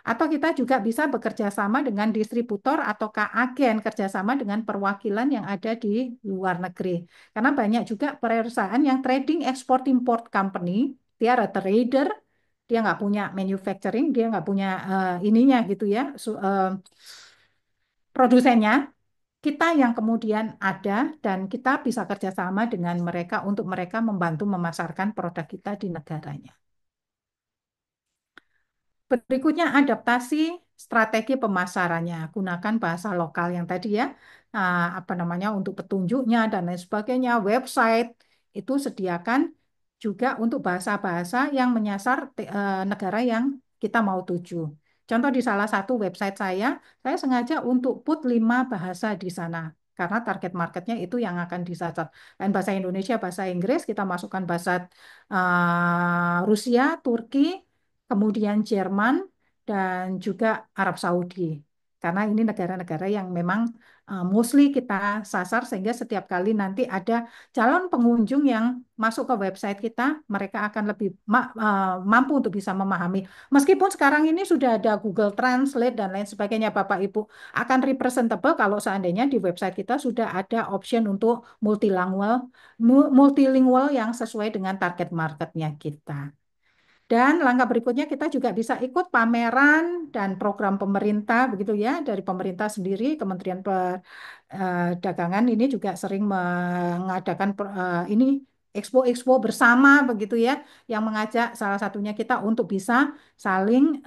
Atau kita juga bisa bekerja sama dengan distributor atau agen, kerjasama dengan perwakilan yang ada di luar negeri. Karena banyak juga perusahaan yang trading export import company, dia ada trader, dia nggak punya manufacturing, dia nggak punya ininya gitu ya, produsennya. Kita yang kemudian ada dan kita bisa kerjasama dengan mereka untuk mereka membantu memasarkan produk kita di negaranya. Berikutnya adaptasi strategi pemasarannya. Gunakan bahasa lokal yang tadi ya, apa namanya untuk petunjuknya dan lain sebagainya. Website itu sediakan juga untuk bahasa-bahasa yang menyasar negara yang kita mau tuju. Contoh di salah satu website saya sengaja untuk put 5 bahasa di sana. Karena target marketnya itu yang akan disasar. Dan bahasa Indonesia, bahasa Inggris, kita masukkan bahasa Rusia, Turki, kemudian Jerman, dan juga Arab Saudi. Karena ini negara-negara yang memang mostly kita sasar sehingga setiap kali nanti ada calon pengunjung yang masuk ke website kita, mereka akan lebih mampu untuk bisa memahami. Meskipun sekarang ini sudah ada Google Translate dan lain sebagainya, Bapak Ibu, akan representable kalau seandainya di website kita sudah ada option untuk multilingual yang sesuai dengan target marketnya kita. Dan langkah berikutnya kita juga bisa ikut pameran dan program pemerintah begitu ya dari pemerintah sendiri Kementerian Perdagangan ini juga sering mengadakan ini expo-expo bersama begitu ya yang mengajak salah satunya kita untuk bisa saling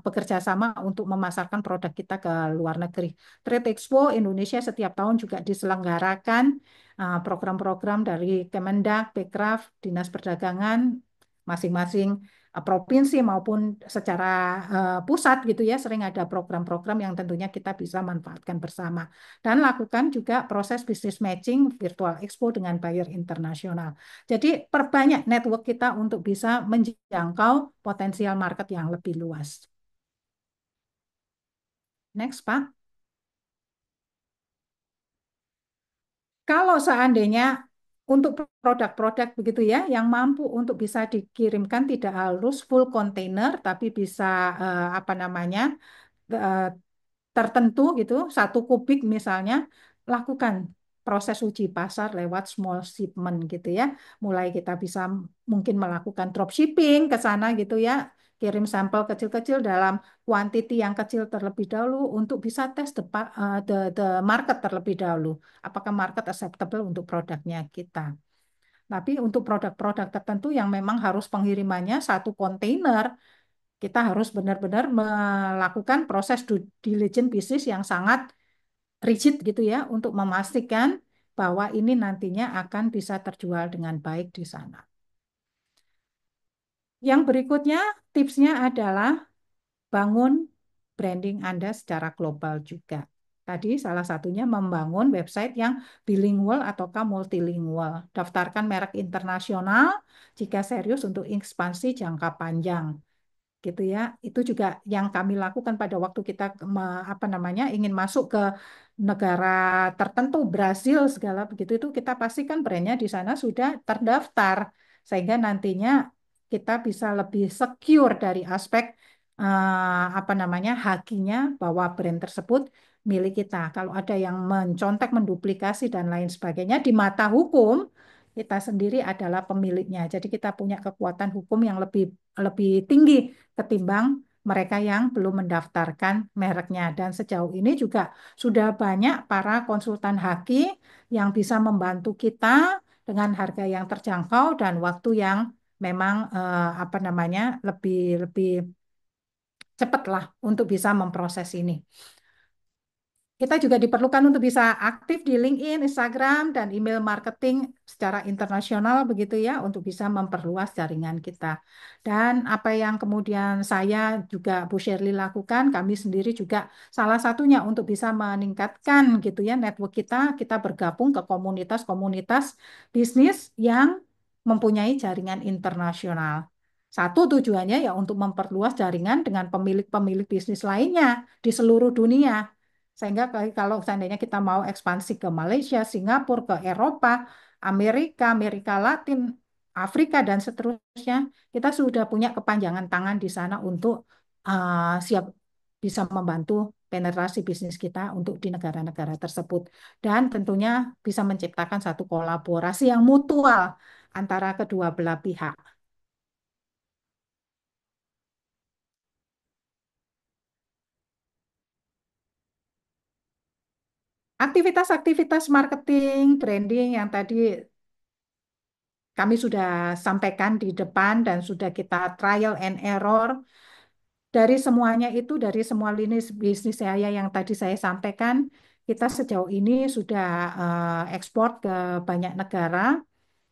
bekerja sama untuk memasarkan produk kita ke luar negeri. Trade Expo Indonesia setiap tahun juga diselenggarakan program-program dari Kemendak, Bekraf, Dinas Perdagangan masing-masing provinsi maupun secara pusat gitu ya sering ada program-program yang tentunya kita bisa manfaatkan bersama dan lakukan juga proses business matching virtual expo dengan buyer internasional. Jadi perbanyak network kita untuk bisa menjangkau potensial market yang lebih luas. Next, Pak. Kalau seandainya untuk produk-produk begitu ya, yang mampu untuk bisa dikirimkan tidak harus full container, tapi bisa apa namanya eh, tertentu gitu, 1 kubik misalnya, lakukan proses uji pasar lewat small shipment gitu ya. Mulai kita bisa mungkin melakukan dropshipping ke sana gitu ya, kirim sampel kecil-kecil dalam kuantiti yang kecil terlebih dahulu untuk bisa tes the market terlebih dahulu. Apakah market acceptable untuk produknya kita. Tapi untuk produk-produk tertentu yang memang harus pengirimannya satu kontainer, kita harus benar-benar melakukan proses due diligence bisnis yang sangat rigid gitu ya untuk memastikan bahwa ini nantinya akan bisa terjual dengan baik di sana. Yang berikutnya tipsnya adalah bangun branding Anda secara global juga. Tadi salah satunya membangun website yang bilingual ataukah multilingual. Daftarkan merek internasional jika serius untuk ekspansi jangka panjang gitu ya. Itu juga yang kami lakukan pada waktu kita apa namanya ingin masuk ke negara tertentu, Brasil segala begitu itu kita pastikan brandnya di sana sudah terdaftar sehingga nantinya kita bisa lebih secure dari aspek apa namanya hakinya bahwa brand tersebut milik kita. Kalau ada yang mencontek, menduplikasi dan lain sebagainya di mata hukum kita sendiri adalah pemiliknya. Jadi kita punya kekuatan hukum yang lebih lebih tinggi ketimbang mereka yang belum mendaftarkan mereknya. Dan sejauh ini juga sudah banyak para konsultan haki yang bisa membantu kita dengan harga yang terjangkau dan waktu yang memang apa namanya lebih lebih cepat lah untuk bisa memproses ini. Kita juga diperlukan untuk bisa aktif di LinkedIn, Instagram, dan email marketing secara internasional begitu ya untuk bisa memperluas jaringan kita. Dan apa yang kemudian saya juga Bu Shirley lakukan, kami sendiri juga salah satunya untuk bisa meningkatkan gitu ya network kita bergabung ke komunitas-komunitas bisnis yang mempunyai jaringan internasional. Satu tujuannya ya untuk memperluas jaringan dengan pemilik-pemilik bisnis lainnya di seluruh dunia. Sehingga kalau seandainya kita mau ekspansi ke Malaysia, Singapura, ke Eropa, Amerika, Amerika Latin, Afrika, dan seterusnya, kita sudah punya kepanjangan tangan di sana untuk siap bisa membantu penetrasi bisnis kita untuk di negara-negara tersebut. Dan tentunya bisa menciptakan satu kolaborasi yang mutual antara kedua belah pihak. Aktivitas-aktivitas marketing, branding yang tadi kami sudah sampaikan di depan dan sudah kita trial and error. Dari semuanya itu, dari semua lini bisnis saya yang tadi saya sampaikan, kita sejauh ini sudah ekspor ke banyak negara.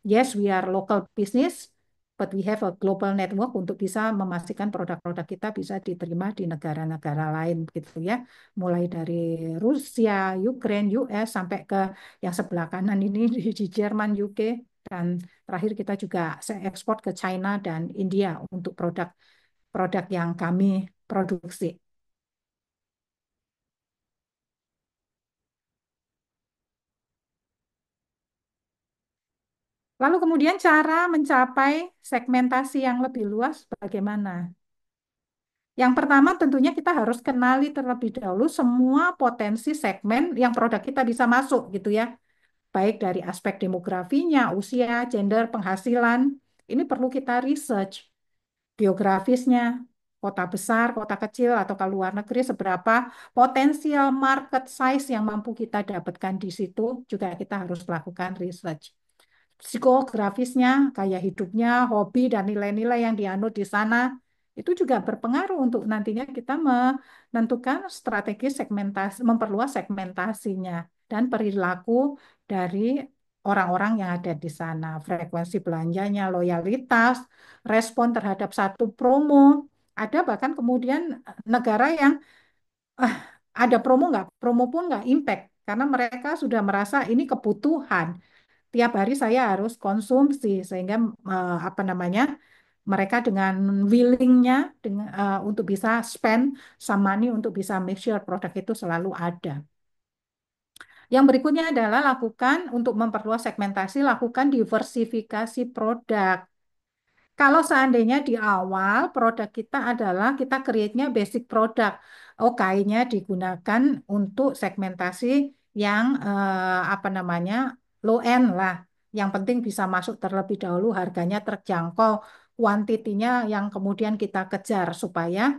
Yes, we are local business, but we have a global network untuk bisa memastikan produk-produk kita bisa diterima di negara-negara lain gitu ya. Mulai dari Rusia, Ukraine, US sampai ke yang sebelah kanan ini di Jerman, UK dan terakhir kita juga saya ekspor ke China dan India untuk produk-produk yang kami produksi. Lalu kemudian cara mencapai segmentasi yang lebih luas bagaimana? Yang pertama tentunya kita harus kenali terlebih dahulu semua potensi segmen yang produk kita bisa masuk gitu ya. Baik dari aspek demografinya, usia, gender, penghasilan. Ini perlu kita research. Geografisnya, kota besar, kota kecil, atau ke luar negeri, seberapa potensial market size yang mampu kita dapatkan di situ, juga kita harus melakukan research. Psikografisnya, gaya hidupnya, hobi, dan nilai-nilai yang dianut di sana, itu juga berpengaruh untuk nantinya kita menentukan strategi segmentasi, memperluas segmentasinya, dan perilaku dari orang-orang yang ada di sana, frekuensi belanjanya, loyalitas, respon terhadap satu promo, ada bahkan kemudian negara yang ah, ada promo nggak, promo pun nggak impact, karena mereka sudah merasa ini kebutuhan tiap hari saya harus konsumsi sehingga apa namanya mereka dengan willingnya dengan untuk bisa spend some money untuk bisa make sure produk itu selalu ada. Yang berikutnya adalah lakukan untuk memperluas segmentasi, lakukan diversifikasi produk. Kalau seandainya di awal produk kita adalah kita create-nya basic produk, oh kayaknya digunakan untuk segmentasi yang apa namanya low end lah. Yang penting bisa masuk terlebih dahulu, harganya terjangkau, kuantitinya yang kemudian kita kejar supaya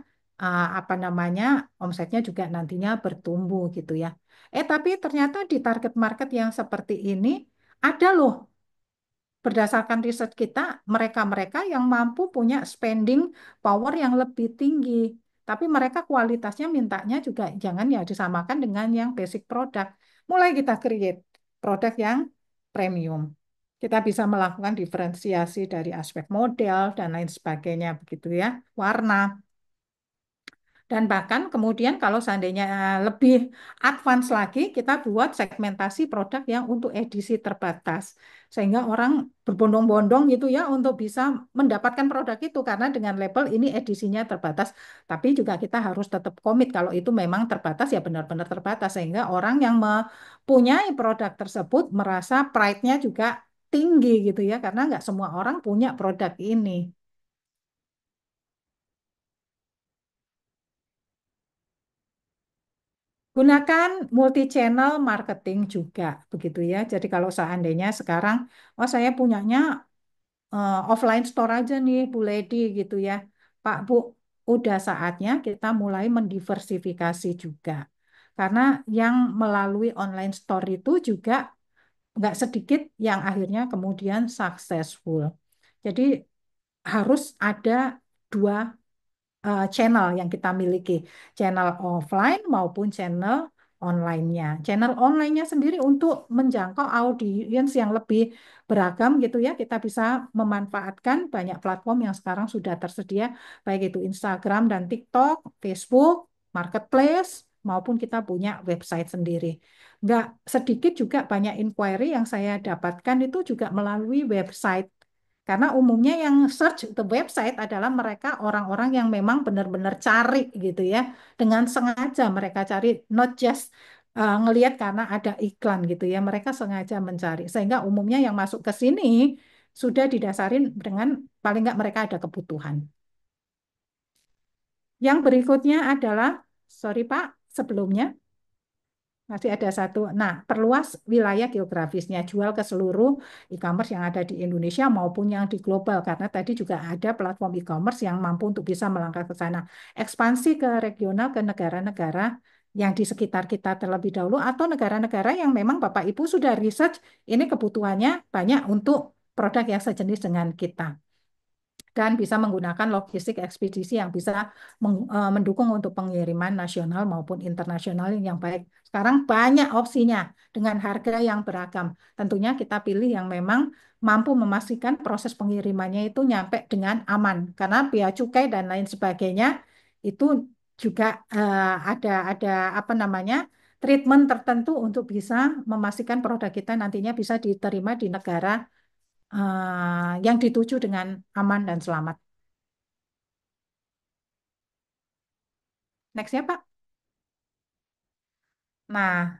apa namanya omsetnya juga nantinya bertumbuh gitu ya. Tapi ternyata di target market yang seperti ini ada loh berdasarkan riset kita, mereka-mereka yang mampu punya spending power yang lebih tinggi. Tapi mereka kualitasnya mintanya juga jangan ya disamakan dengan yang basic product. Mulai kita create produk yang premium. Kita bisa melakukan diferensiasi dari aspek model dan lain sebagainya begitu ya, warna. Dan bahkan kemudian kalau seandainya lebih advance lagi, kita buat segmentasi produk yang untuk edisi terbatas. Sehingga orang berbondong-bondong gitu ya untuk bisa mendapatkan produk itu. Karena dengan label ini edisinya terbatas. Tapi juga kita harus tetap komit kalau itu memang terbatas ya benar-benar terbatas. Sehingga orang yang mempunyai produk tersebut merasa pride-nya juga tinggi gitu ya. Karena nggak semua orang punya produk ini. Gunakan multi channel marketing juga begitu ya. Jadi kalau seandainya sekarang oh saya punyanya offline store aja nih Bu Lady gitu ya. Pak Bu, udah saatnya kita mulai mendiversifikasi juga. Karena yang melalui online store itu juga nggak sedikit yang akhirnya kemudian successful. Jadi harus ada dua channel yang kita miliki, channel offline maupun channel online-nya. Channel online-nya sendiri untuk menjangkau audiens yang lebih beragam gitu ya, kita bisa memanfaatkan banyak platform yang sekarang sudah tersedia, baik itu Instagram dan TikTok, Facebook, Marketplace, maupun kita punya website sendiri. Nggak sedikit juga banyak inquiry yang saya dapatkan itu juga melalui website karena umumnya yang search the website adalah mereka orang-orang yang memang benar-benar cari gitu ya. Dengan sengaja mereka cari, not just ngelihat karena ada iklan gitu ya. Mereka sengaja mencari. Sehingga umumnya yang masuk ke sini sudah didasarin dengan paling nggak mereka ada kebutuhan. Yang berikutnya adalah, sorry Pak, sebelumnya. Masih ada satu. Nah, perluas wilayah geografisnya, jual ke seluruh e-commerce yang ada di Indonesia maupun yang di global, karena tadi juga ada platform e-commerce yang mampu untuk bisa melangkah ke sana. Ekspansi ke regional, ke negara-negara yang di sekitar kita terlebih dahulu, atau negara-negara yang memang Bapak Ibu sudah research, ini kebutuhannya banyak untuk produk yang sejenis dengan kita dan bisa menggunakan logistik ekspedisi yang bisa mendukung untuk pengiriman nasional maupun internasional yang baik. Sekarang banyak opsinya dengan harga yang beragam. Tentunya kita pilih yang memang mampu memastikan proses pengirimannya itu nyampe dengan aman. Karena bea cukai dan lain sebagainya itu juga ada apa namanya treatment tertentu untuk bisa memastikan produk kita nantinya bisa diterima di negara yang dituju dengan aman dan selamat. Next ya, Pak. Nah,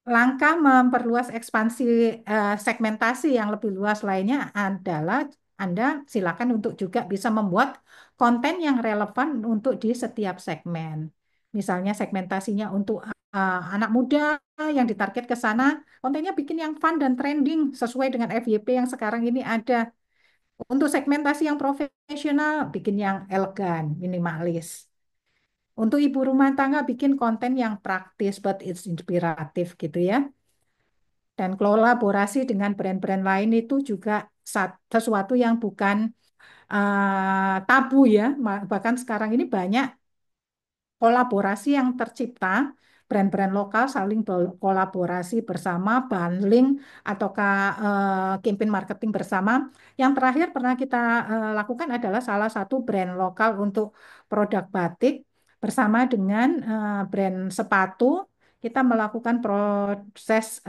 langkah memperluas ekspansi segmentasi yang lebih luas lainnya adalah Anda silakan untuk juga bisa membuat konten yang relevan untuk di setiap segmen. Misalnya segmentasinya untuk anak muda yang ditarget ke sana, kontennya bikin yang fun dan trending sesuai dengan FYP yang sekarang ini ada. Untuk segmentasi yang profesional, bikin yang elegan, minimalis. Untuk ibu rumah tangga, bikin konten yang praktis, but it's inspiratif gitu ya. Dan kolaborasi dengan brand-brand lain itu juga sesuatu yang bukan tabu ya. Bahkan sekarang ini banyak kolaborasi yang tercipta, brand-brand lokal saling kolaborasi bersama, bundling, ataukah campaign marketing bersama. Yang terakhir pernah kita lakukan adalah salah satu brand lokal untuk produk batik bersama dengan brand sepatu. Kita melakukan proses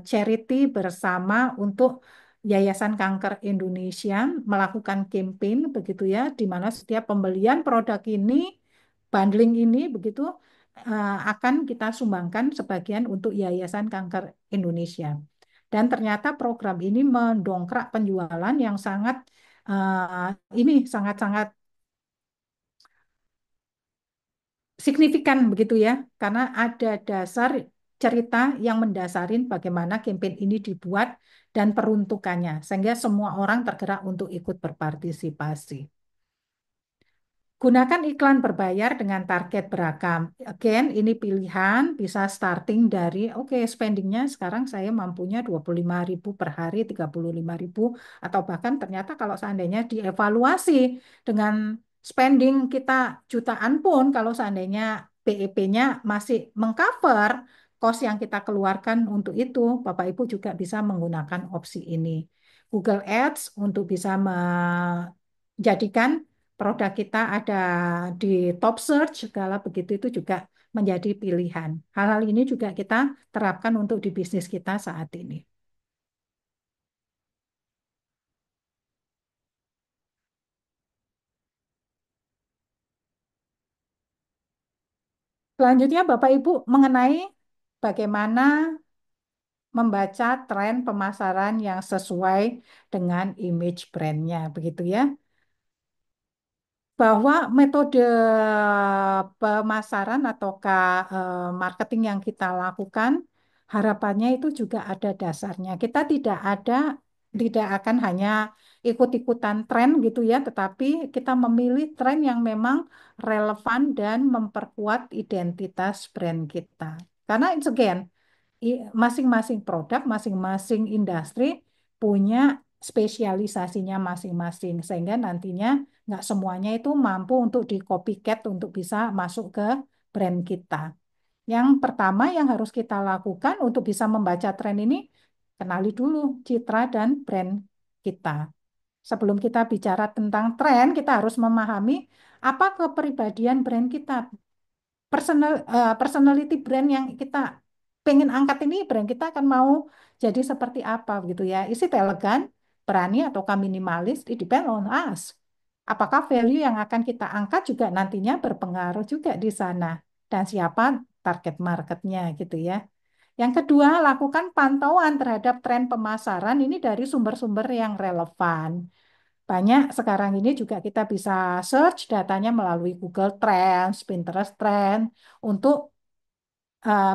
charity bersama untuk Yayasan Kanker Indonesia melakukan campaign begitu ya, di mana setiap pembelian produk ini bundling ini begitu akan kita sumbangkan sebagian untuk Yayasan Kanker Indonesia. Dan ternyata program ini mendongkrak penjualan yang sangat uh, ini sangat-sangat signifikan begitu ya, karena ada dasar cerita yang mendasarin bagaimana kampanye ini dibuat dan peruntukannya, sehingga semua orang tergerak untuk ikut berpartisipasi. Gunakan iklan berbayar dengan target beragam. Again, ini pilihan bisa starting dari, oke, spendingnya sekarang saya mampunya 25.000 per hari, 35.000, atau bahkan ternyata kalau seandainya dievaluasi dengan spending kita jutaan pun, kalau seandainya BEP-nya masih mengcover cost yang kita keluarkan untuk itu, Bapak Ibu juga bisa menggunakan opsi ini. Google Ads untuk bisa menjadikan produk kita ada di top search segala begitu itu juga menjadi pilihan. Hal-hal ini juga kita terapkan untuk di bisnis kita saat ini. Selanjutnya Bapak Ibu mengenai bagaimana membaca tren pemasaran yang sesuai dengan image brandnya, begitu ya. Bahwa metode pemasaran ataukah marketing yang kita lakukan harapannya itu juga ada dasarnya. Kita tidak akan hanya ikut-ikutan tren gitu ya, tetapi kita memilih tren yang memang relevan dan memperkuat identitas brand kita. Karena it's again, masing-masing produk, masing-masing industri punya spesialisasinya masing-masing, sehingga nantinya nggak semuanya itu mampu untuk di copycat untuk bisa masuk ke brand kita. Yang pertama yang harus kita lakukan untuk bisa membaca tren ini, kenali dulu citra dan brand kita. Sebelum kita bicara tentang tren, kita harus memahami apa kepribadian brand kita, personality brand yang kita pengen angkat ini, brand kita akan mau jadi seperti apa gitu ya. Is it elegan, berani ataukah minimalis? It depend on us. Apakah value yang akan kita angkat juga nantinya berpengaruh juga di sana, dan siapa target marketnya gitu ya. Yang kedua, lakukan pantauan terhadap tren pemasaran ini dari sumber-sumber yang relevan. Banyak sekarang ini juga kita bisa search datanya melalui Google Trends, Pinterest Trend untuk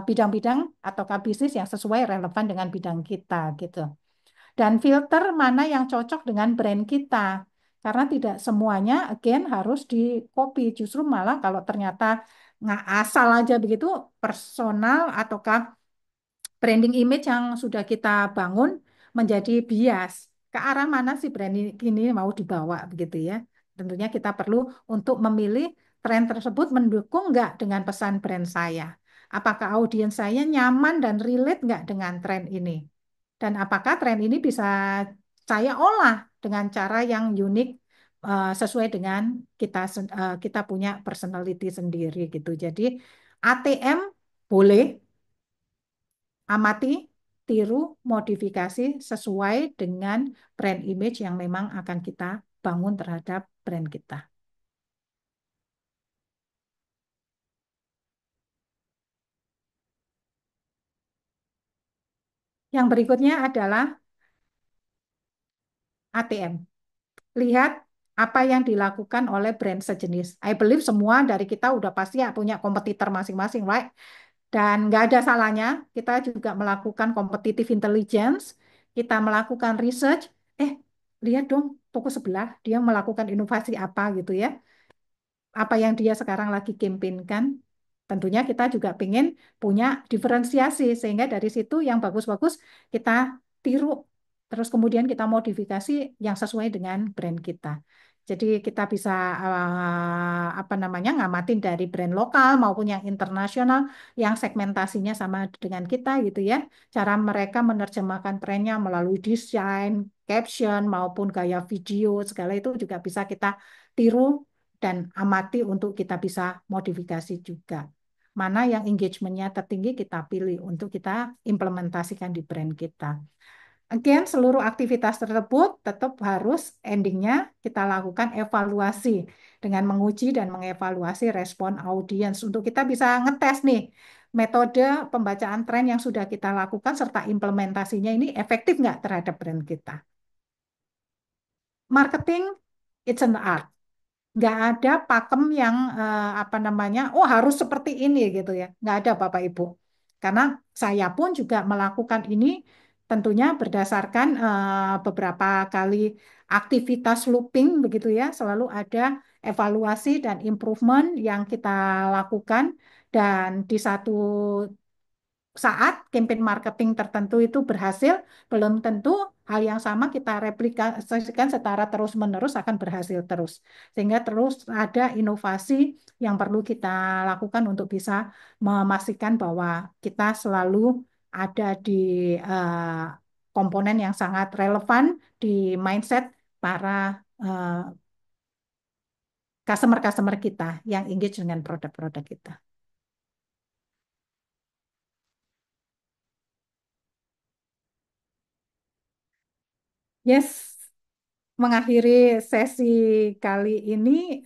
bidang-bidang ataukah bisnis yang sesuai relevan dengan bidang kita gitu. Dan filter mana yang cocok dengan brand kita. Karena tidak semuanya again harus di copy. Justru malah kalau ternyata nggak asal aja begitu personal ataukah branding image yang sudah kita bangun menjadi bias. Ke arah mana sih brand ini mau dibawa begitu ya. Tentunya kita perlu untuk memilih tren tersebut mendukung nggak dengan pesan brand saya. Apakah audiens saya nyaman dan relate nggak dengan tren ini? Dan apakah tren ini bisa saya olah dengan cara yang unik sesuai dengan kita punya personality sendiri gitu. Jadi ATM boleh, amati, tiru, modifikasi sesuai dengan brand image yang memang akan kita bangun terhadap brand kita. Yang berikutnya adalah ATM. Lihat apa yang dilakukan oleh brand sejenis. I believe semua dari kita udah pasti ya punya kompetitor masing-masing, right? Dan nggak ada salahnya kita juga melakukan competitive intelligence, kita melakukan research, lihat dong toko sebelah dia melakukan inovasi apa gitu ya, apa yang dia sekarang lagi campaignkan. Tentunya kita juga ingin punya diferensiasi sehingga dari situ yang bagus-bagus kita tiru, terus kemudian kita modifikasi yang sesuai dengan brand kita. Jadi kita bisa apa namanya ngamatin dari brand lokal maupun yang internasional yang segmentasinya sama dengan kita gitu ya. Cara mereka menerjemahkan trennya melalui desain, caption maupun gaya video segala itu juga bisa kita tiru dan amati untuk kita bisa modifikasi juga. Mana yang engagementnya tertinggi kita pilih untuk kita implementasikan di brand kita. Again, seluruh aktivitas tersebut tetap harus endingnya kita lakukan evaluasi dengan menguji dan mengevaluasi respon audiens untuk kita bisa ngetes nih metode pembacaan tren yang sudah kita lakukan serta implementasinya ini efektif nggak terhadap brand kita. Marketing, it's an art. Nggak ada pakem yang apa namanya, oh harus seperti ini gitu ya. Nggak ada Bapak Ibu. Karena saya pun juga melakukan ini tentunya berdasarkan beberapa kali aktivitas looping begitu ya. Selalu ada evaluasi dan improvement yang kita lakukan, dan di satu saat campaign marketing tertentu itu berhasil, belum tentu hal yang sama kita replikasikan secara terus-menerus akan berhasil terus. Sehingga terus ada inovasi yang perlu kita lakukan untuk bisa memastikan bahwa kita selalu ada di eh, komponen yang sangat relevan di mindset para eh, customer-customer kita yang engage dengan produk-produk kita. Yes, mengakhiri sesi kali ini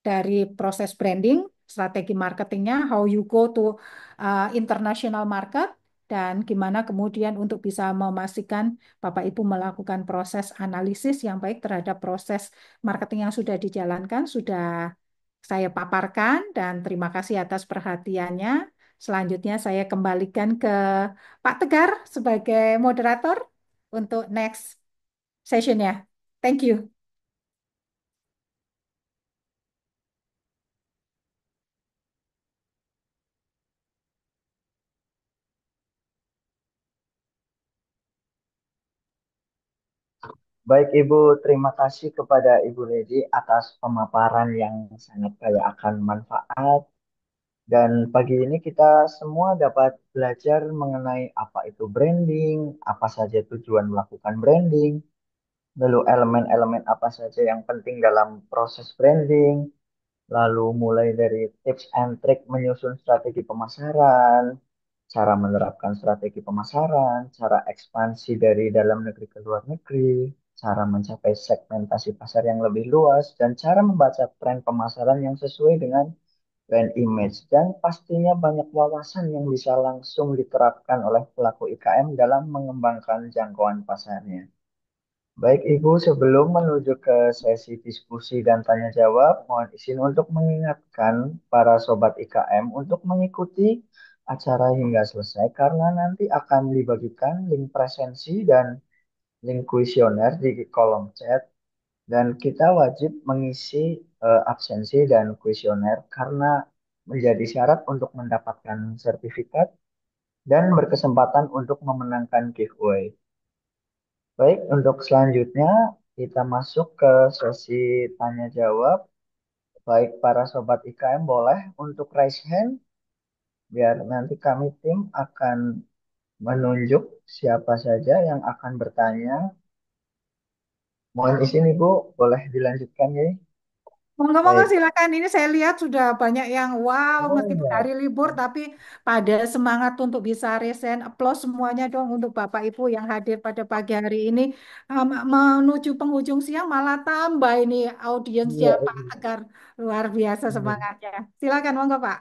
dari proses branding, strategi marketingnya, how you go to international market, dan gimana kemudian untuk bisa memastikan Bapak Ibu melakukan proses analisis yang baik terhadap proses marketing yang sudah dijalankan, sudah saya paparkan, dan terima kasih atas perhatiannya. Selanjutnya saya kembalikan ke Pak Tegar sebagai moderator untuk next session-nya. Thank you. Baik Ibu, terima kasih kepada Ibu Lady atas pemaparan yang sangat kaya akan manfaat. Dan pagi ini kita semua dapat belajar mengenai apa itu branding, apa saja tujuan melakukan branding, lalu elemen-elemen apa saja yang penting dalam proses branding, lalu mulai dari tips and trick menyusun strategi pemasaran, cara menerapkan strategi pemasaran, cara ekspansi dari dalam negeri ke luar negeri, cara mencapai segmentasi pasar yang lebih luas, dan cara membaca tren pemasaran yang sesuai dengan brand image. Dan pastinya banyak wawasan yang bisa langsung diterapkan oleh pelaku IKM dalam mengembangkan jangkauan pasarnya. Baik Ibu, sebelum menuju ke sesi diskusi dan tanya jawab, mohon izin untuk mengingatkan para sobat IKM untuk mengikuti acara hingga selesai karena nanti akan dibagikan link presensi dan link kuesioner di kolom chat dan kita wajib mengisi absensi dan kuesioner karena menjadi syarat untuk mendapatkan sertifikat dan berkesempatan untuk memenangkan giveaway. Baik, untuk selanjutnya kita masuk ke sesi tanya jawab. Baik para sobat IKM boleh untuk raise hand biar nanti kami tim akan menunjuk siapa saja yang akan bertanya. Mohon izin Ibu, boleh dilanjutkan ya. Monggo-monggo Baik. silakan. Ini saya lihat sudah banyak yang wow, Oh meskipun hari ya. libur tapi pada semangat untuk bisa resign. Applause semuanya dong untuk Bapak Ibu yang hadir pada pagi hari ini. Menuju penghujung siang malah tambah ini audiensnya Iya, Pak Tegar. Luar biasa iya. semangatnya. Silakan, monggo Pak.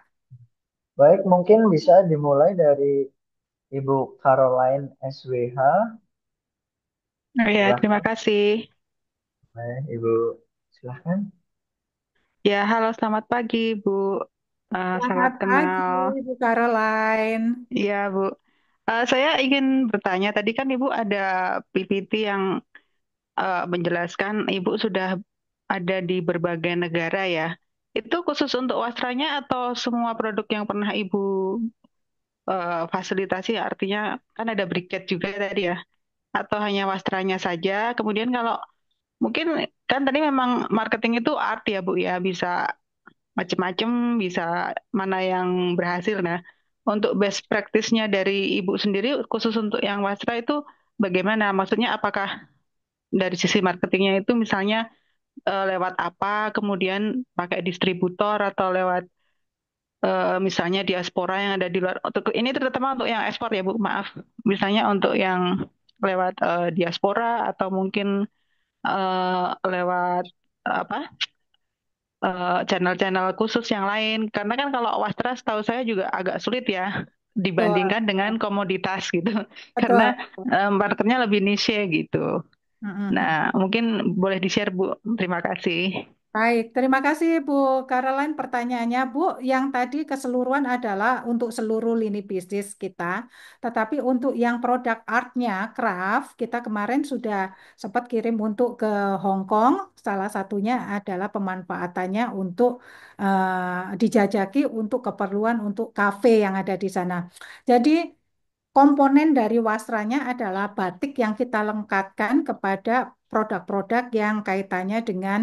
Baik, mungkin bisa dimulai dari Ibu Caroline SWH. Oh ya, terima Silahkan, kasih. Ibu. Silahkan. Ya, halo, selamat pagi, Bu. Selamat Salam pagi, kenal. Ibu Caroline. Iya, Bu. Saya ingin bertanya, tadi kan Ibu ada PPT yang menjelaskan Ibu sudah ada di berbagai negara ya. Itu khusus untuk wastranya atau semua produk yang pernah Ibu fasilitasi, artinya kan ada briket juga tadi ya, atau hanya wastranya saja. Kemudian kalau mungkin kan tadi memang marketing itu art ya Bu ya, bisa macam-macam, bisa mana yang berhasil. Nah, untuk best practice-nya dari Ibu sendiri, khusus untuk yang wasra itu bagaimana? Maksudnya apakah dari sisi marketingnya itu misalnya lewat apa, kemudian pakai distributor atau lewat misalnya diaspora yang ada di luar. Untuk ini terutama untuk yang ekspor ya Bu, maaf. Misalnya untuk yang lewat diaspora atau mungkin lewat apa channel-channel khusus yang lain. Karena kan kalau Wastra setahu saya juga agak sulit ya Betul, dibandingkan dengan komoditas gitu. Karena betul. marketnya lebih niche gitu. Mm-mm. Nah, mungkin boleh di-share Bu. Terima kasih. Baik, terima kasih Bu Caroline pertanyaannya Bu. Yang tadi keseluruhan adalah untuk seluruh lini bisnis kita, tetapi untuk yang produk artnya, craft, kita kemarin sudah sempat kirim untuk ke Hong Kong. Salah satunya adalah pemanfaatannya untuk dijajaki untuk keperluan untuk kafe yang ada di sana. Jadi komponen dari wastranya adalah batik yang kita lengkapkan kepada produk-produk yang kaitannya dengan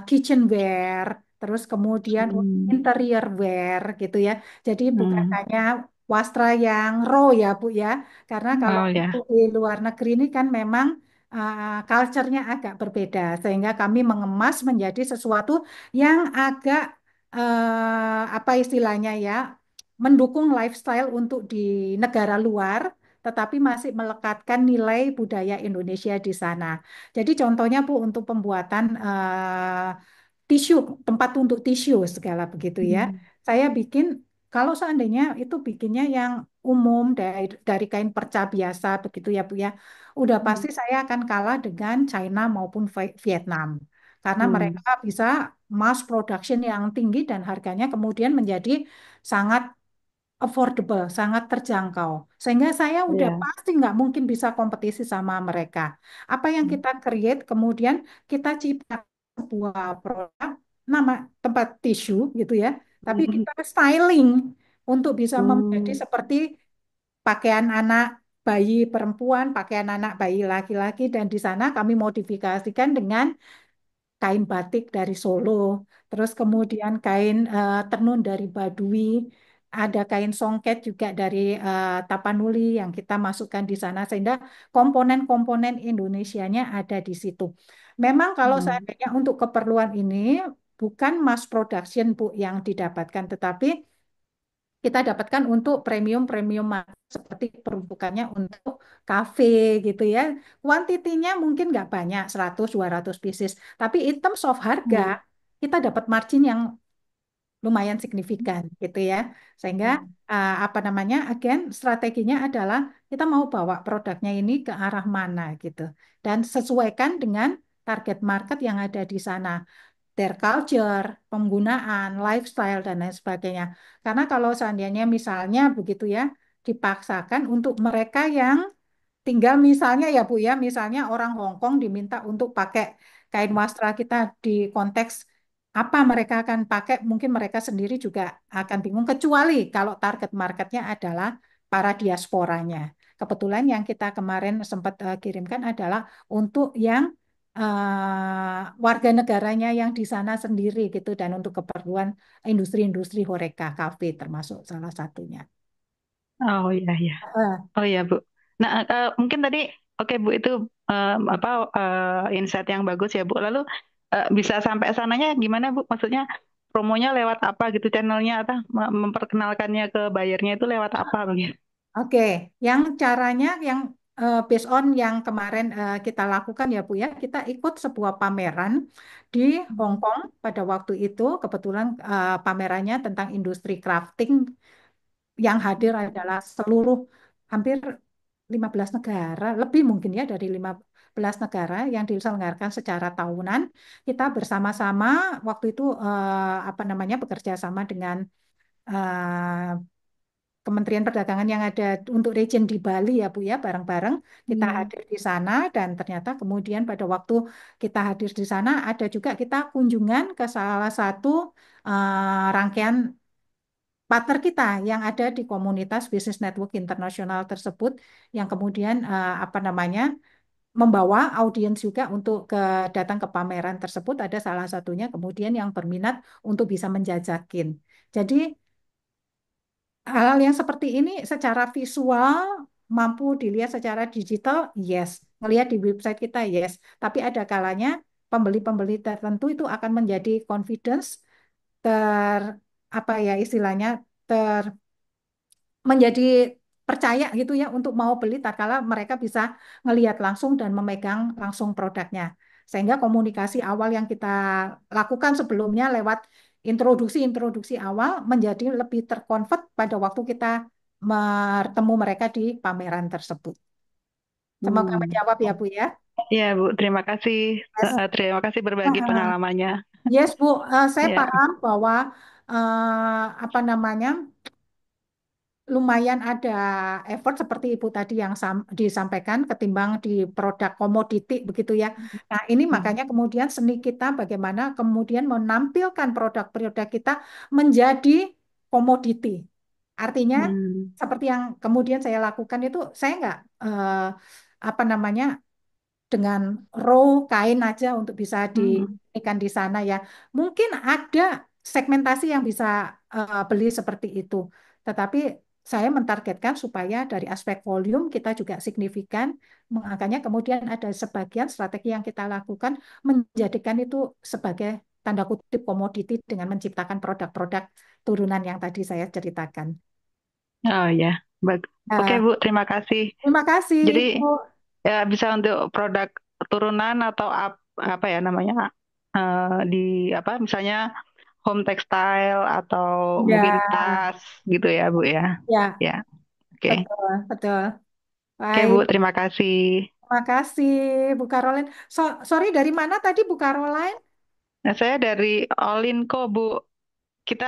kitchenware, terus kemudian Hmm. interior wear gitu ya. Jadi bukan Hmm. hanya wastra yang raw ya Bu ya, karena kalau Oh untuk ya, di luar negeri ini kan memang culture-nya agak berbeda, sehingga kami mengemas menjadi sesuatu yang agak apa istilahnya ya, mendukung lifestyle untuk di negara luar, tetapi masih melekatkan nilai budaya Indonesia di sana. Jadi contohnya Bu untuk pembuatan tisu, tempat untuk tisu segala begitu ya. Hmm. Saya bikin kalau seandainya itu bikinnya yang umum dari kain perca biasa begitu ya Bu ya, udah pasti Hmm. saya akan kalah dengan China maupun Vietnam. Karena Hmm. mereka bisa mass production yang tinggi dan harganya kemudian menjadi sangat affordable, sangat terjangkau. Sehingga saya udah Ya. pasti nggak mungkin bisa kompetisi sama mereka. Apa yang kita create, kemudian kita cipta sebuah produk, nama tempat tisu gitu ya, tapi Hmm. kita styling untuk bisa menjadi Hmm. seperti pakaian anak bayi perempuan, pakaian anak bayi laki-laki, dan di sana kami modifikasikan dengan kain batik dari Solo, terus kemudian kain tenun dari Baduy, ada kain songket juga dari Tapanuli yang kita masukkan di sana, sehingga komponen-komponen Indonesianya ada di situ. Memang kalau Hmm. seandainya untuk keperluan ini bukan mass production Bu yang didapatkan, tetapi kita dapatkan untuk premium-premium seperti peruntukannya untuk kafe gitu ya. Kuantitinya mungkin nggak banyak, 100-200 pieces. Tapi in terms of harga, Hmm. kita dapat margin yang lumayan signifikan gitu ya. Sehingga apa namanya, again strateginya adalah kita mau bawa produknya ini ke arah mana gitu. Dan sesuaikan dengan target market yang ada di sana, their culture, penggunaan, lifestyle, dan lain sebagainya. Karena kalau seandainya misalnya begitu ya, dipaksakan untuk mereka yang tinggal misalnya ya Bu ya, misalnya orang Hong Kong diminta untuk pakai kain wastra kita di konteks apa mereka akan pakai, mungkin mereka sendiri juga akan bingung, kecuali kalau target marketnya adalah para diasporanya. Kebetulan yang kita kemarin sempat kirimkan adalah untuk yang warga negaranya yang di sana sendiri gitu dan untuk keperluan industri-industri Horeca Cafe termasuk salah satunya. Oh iya ya. Eh, Oh iya Bu. Nah, mungkin tadi oke Bu itu apa insight yang bagus ya Bu. Lalu bisa sampai sananya gimana Bu? Maksudnya promonya lewat apa gitu channelnya atau memperkenalkannya ke bayarnya itu lewat apa begitu? Oke, yang caranya yang based on yang kemarin kita lakukan ya Bu ya, kita ikut sebuah pameran di Hong Kong pada waktu itu, kebetulan pamerannya tentang industri crafting yang hadir adalah seluruh hampir 15 negara, lebih mungkin ya dari 15 negara yang diselenggarakan secara tahunan. Kita bersama-sama waktu itu apa namanya bekerja sama dengan eh, Kementerian Perdagangan yang ada untuk region di Bali ya Bu ya, bareng-bareng kita Hmm. hadir di sana dan ternyata kemudian pada waktu kita hadir di sana ada juga kita kunjungan ke salah satu rangkaian partner kita yang ada di komunitas Business Network Internasional tersebut yang kemudian apa namanya membawa audiens juga untuk datang ke pameran tersebut, ada salah satunya kemudian yang berminat untuk bisa menjajakin. Jadi hal-hal yang seperti ini secara visual mampu dilihat secara digital, yes. Ngelihat di website kita, yes. Tapi ada kalanya pembeli-pembeli tertentu itu akan menjadi confidence ter apa ya istilahnya ter menjadi percaya gitu ya untuk mau beli tatkala mereka bisa ngelihat langsung dan memegang langsung produknya. Sehingga komunikasi awal yang kita lakukan sebelumnya lewat introduksi-introduksi awal menjadi lebih terkonvert pada waktu kita bertemu mereka di pameran tersebut. Semoga Hmm. menjawab ya Bu ya. Iya Bu, terima kasih. Yes. Terima kasih berbagi Heeh. pengalamannya. Yes, Bu. Saya Ya. paham bahwa apa namanya lumayan ada effort seperti Ibu tadi yang disampaikan ketimbang di produk komoditi begitu ya. Nah, ini Hmm. makanya kemudian seni kita bagaimana kemudian menampilkan produk-produk kita menjadi komoditi. Artinya Hmm. seperti yang kemudian saya lakukan itu saya nggak apa namanya dengan raw kain aja untuk bisa Hmm. diikan di sana ya. Mungkin ada segmentasi yang bisa beli seperti itu. Tetapi saya mentargetkan supaya dari aspek volume kita juga signifikan. Makanya kemudian ada sebagian strategi yang kita lakukan menjadikan itu sebagai tanda kutip komoditi dengan menciptakan produk-produk turunan yang tadi saya ceritakan. Oh ya, oke Nah, Bu, terima kasih. terima kasih Jadi Ibu. ya bisa untuk produk turunan atau apa ya namanya di apa misalnya home textile atau mungkin Ya, tas gitu ya Bu ya. ya, Ya, oke. betul, betul. Oke Bu, Baik, terima kasih. terima kasih Bu Caroline. Sorry, dari mana tadi Bu Caroline? Nah, saya dari Olinko Bu. Kita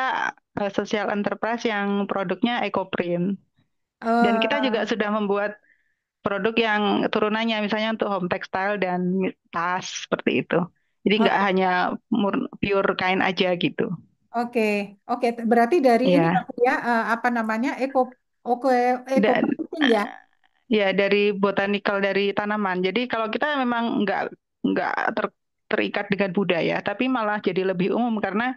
social enterprise yang produknya EcoPrint. Dan kita juga Eh, sudah membuat produk yang turunannya misalnya untuk home textile dan tas seperti itu. Jadi nggak oh, hanya pure kain aja gitu. oke, oke. Berarti dari ini ya, Ya, Bu ya, apa namanya, oke, eco dan marketing ya. ya dari botanical dari tanaman. Jadi kalau kita memang nggak terikat dengan budaya, tapi malah jadi lebih umum karena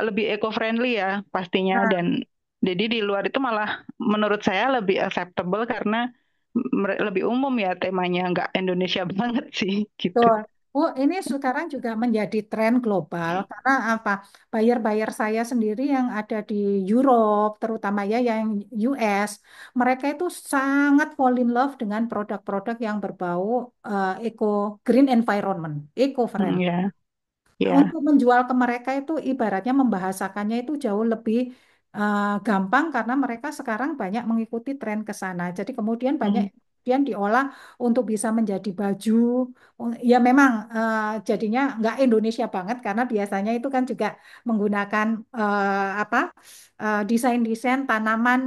lebih eco-friendly ya pastinya. Nah, Dan jadi di luar itu malah menurut saya lebih acceptable karena lebih umum ya temanya, nggak Indonesia banget sih gitu. betul. Bu, ini sekarang juga menjadi tren global karena apa? Buyer-buyer saya sendiri yang ada di Europe, terutama ya yang US, mereka itu sangat fall in love dengan produk-produk yang berbau eco green environment, eco-friendly. Ya, ya, Untuk menjual ke mereka itu ibaratnya membahasakannya itu jauh lebih gampang karena mereka sekarang banyak mengikuti tren ke sana. Jadi kemudian banyak hmm, kemudian diolah untuk bisa menjadi baju. Ya memang jadinya nggak Indonesia banget karena biasanya itu kan juga menggunakan apa desain-desain tanaman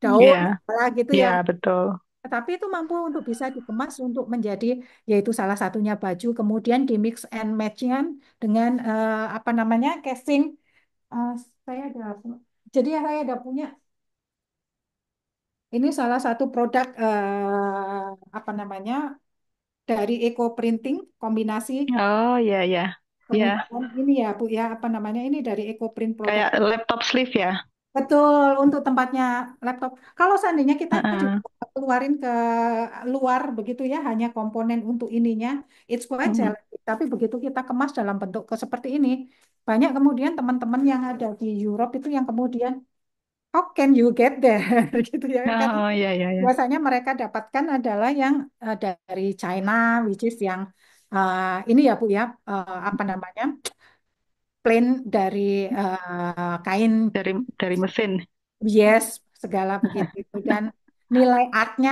daun ya, gitu ya. ya betul. Tapi itu mampu untuk bisa dikemas untuk menjadi yaitu salah satunya baju, kemudian di mix and match-nya dengan apa namanya casing. Eh, saya ada jadi ya saya ada punya ini salah satu produk apa namanya dari eco printing kombinasi Oh ya, ya, ya, penggunaan ini ya Bu ya apa namanya ini dari eco print produk. kayak laptop sleeve ya. Betul, untuk tempatnya laptop. Kalau seandainya kita juga Heeh. keluarin ke luar begitu ya, hanya komponen untuk ininya, it's quite Hmm. challenging. Tapi begitu kita kemas dalam bentuk seperti ini, banyak kemudian teman-teman yang ada di Europe itu yang kemudian, how can you get there? gitu ya. Karena Oh ya, ya, ya. biasanya mereka dapatkan adalah yang dari China, which is yang ini ya Bu ya, apa namanya, plain dari kain Dari mesin. yes, segala begitu itu dan nilai artnya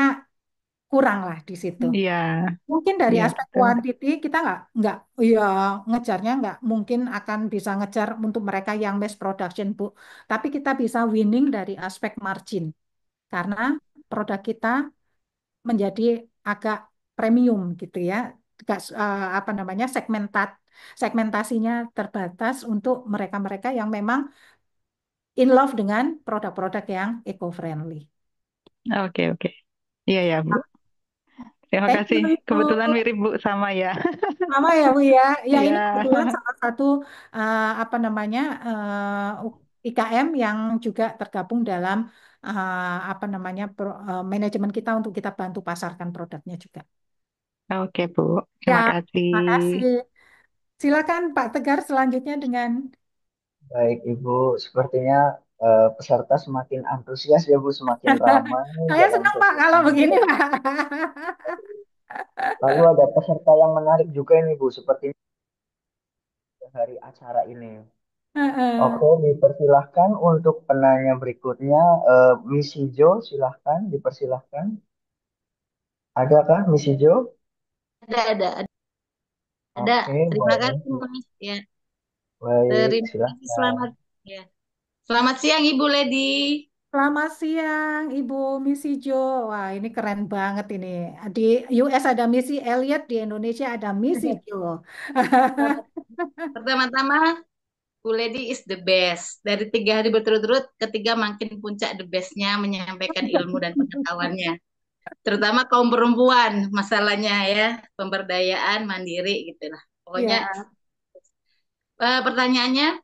kurang lah di situ. Iya, Mungkin dari iya aspek betul. kuantiti kita nggak ya ngejarnya nggak mungkin akan bisa ngejar untuk mereka yang mass production Bu. Tapi kita bisa winning dari aspek margin karena produk kita menjadi agak premium gitu ya. Nggak, apa namanya segmentasinya terbatas untuk mereka-mereka yang memang in love dengan produk-produk yang eco-friendly. Oke, oke. Iya ya, Bu. Terima Thank kasih. you, Kebetulan Ibu. mirip Bu sama ya. Sama ya, Bu ya. Ya, Iya. ini kebetulan salah satu apa namanya IKM yang juga tergabung dalam apa namanya manajemen kita untuk kita bantu pasarkan produknya juga. Oke, Bu. Ya, Terima kasih. makasih. Silakan Pak Tegar selanjutnya dengan Baik, Ibu. Sepertinya peserta semakin antusias ya, Bu, semakin ramai saya dalam senang Pak sesi kalau ini. begini Pak. Lalu ada peserta yang menarik juga ini, Bu, seperti hari acara ini. Oke, dipersilahkan untuk penanya berikutnya. Misi Jo, silahkan, dipersilahkan. Adakah Misi Jo? Ada, ada. Oke, Terima boleh. kasih, Mas. Ya. Baik, Terima kasih. silahkan. Ya. Selamat siang Ibu Lady. Selamat siang, Ibu Misi Jo. Wah, ini keren banget ini. Di US ada Misi Elliot, di Indonesia ada Misi Jo. Pertama-tama, Bu Lady is the best. Dari 3 hari berturut-turut, ketiga makin puncak the bestnya menyampaikan ilmu dan pengetahuannya. Terutama kaum perempuan, masalahnya ya, pemberdayaan, mandiri gitu lah. Pokoknya Ya, pertanyaannya,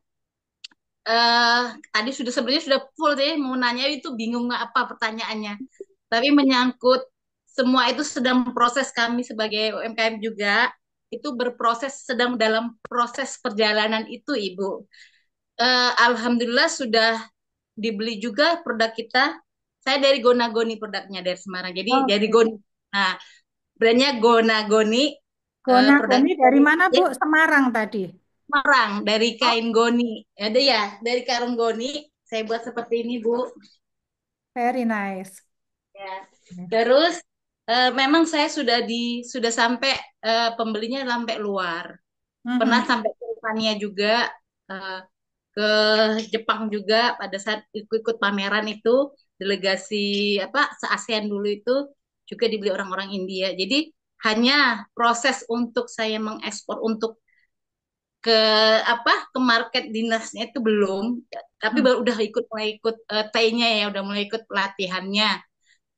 tadi sudah sebenarnya sudah full deh, mau nanya itu bingung apa pertanyaannya. Tapi menyangkut semua itu sedang proses kami sebagai UMKM juga, itu berproses, sedang dalam proses perjalanan itu Ibu. Alhamdulillah sudah dibeli juga produk kita. Saya dari Gona Goni produknya dari Semarang. Jadi dari oke. Goni. Nah, brandnya Gona Goni. Gona Produk Goni dari dari mana, ya, Bu? Semarang tadi. Semarang, dari Oh, kain Goni. Ada ya, dari karung Goni. Saya buat seperti ini, Bu. very nice. Ya. Terus memang saya sudah sampai pembelinya sampai luar. Pernah Mhm. sampai ke Rupania juga, eh, ke Jepang juga pada saat ikut pameran itu, delegasi apa se-ASEAN dulu itu juga dibeli orang-orang India. Jadi hanya proses untuk saya mengekspor untuk ke ke market dinasnya itu belum, tapi Hmm. baru udah mulai ikut T-nya ya, udah mulai ikut pelatihannya.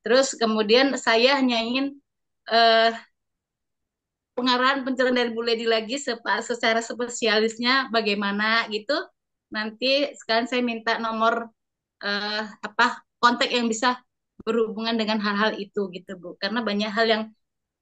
Terus kemudian saya hanya ingin eh, pengarahan pencerahan dari Bu Lady lagi secara spesialisnya bagaimana gitu. Nanti sekarang saya minta nomor kontak yang bisa berhubungan dengan hal-hal itu gitu Bu. Karena banyak hal yang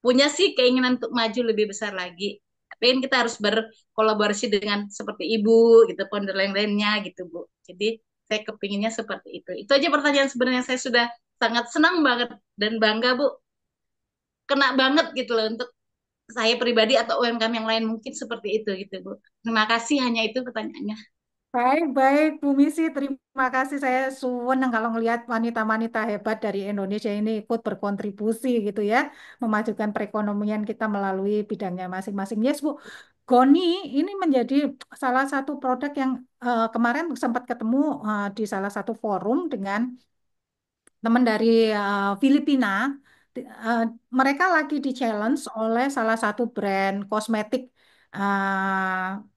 punya sih keinginan untuk maju lebih besar lagi. Tapi kan kita harus berkolaborasi dengan seperti Ibu gitu, founder lain-lainnya gitu Bu. Jadi saya kepinginnya seperti itu. Itu aja pertanyaan sebenarnya, saya sudah sangat senang banget dan bangga Bu. Kena banget gitu loh untuk saya pribadi atau UMKM yang lain mungkin seperti itu gitu Bu. Terima kasih, hanya itu pertanyaannya. Baik, baik, Bu Misi. Terima kasih. Saya senang kalau melihat wanita-wanita hebat dari Indonesia ini ikut berkontribusi gitu ya, memajukan perekonomian kita melalui bidangnya masing-masing. Yes, Bu. Goni ini menjadi salah satu produk yang kemarin sempat ketemu di salah satu forum dengan teman dari Filipina. Eh, Mereka lagi di challenge oleh salah satu brand kosmetik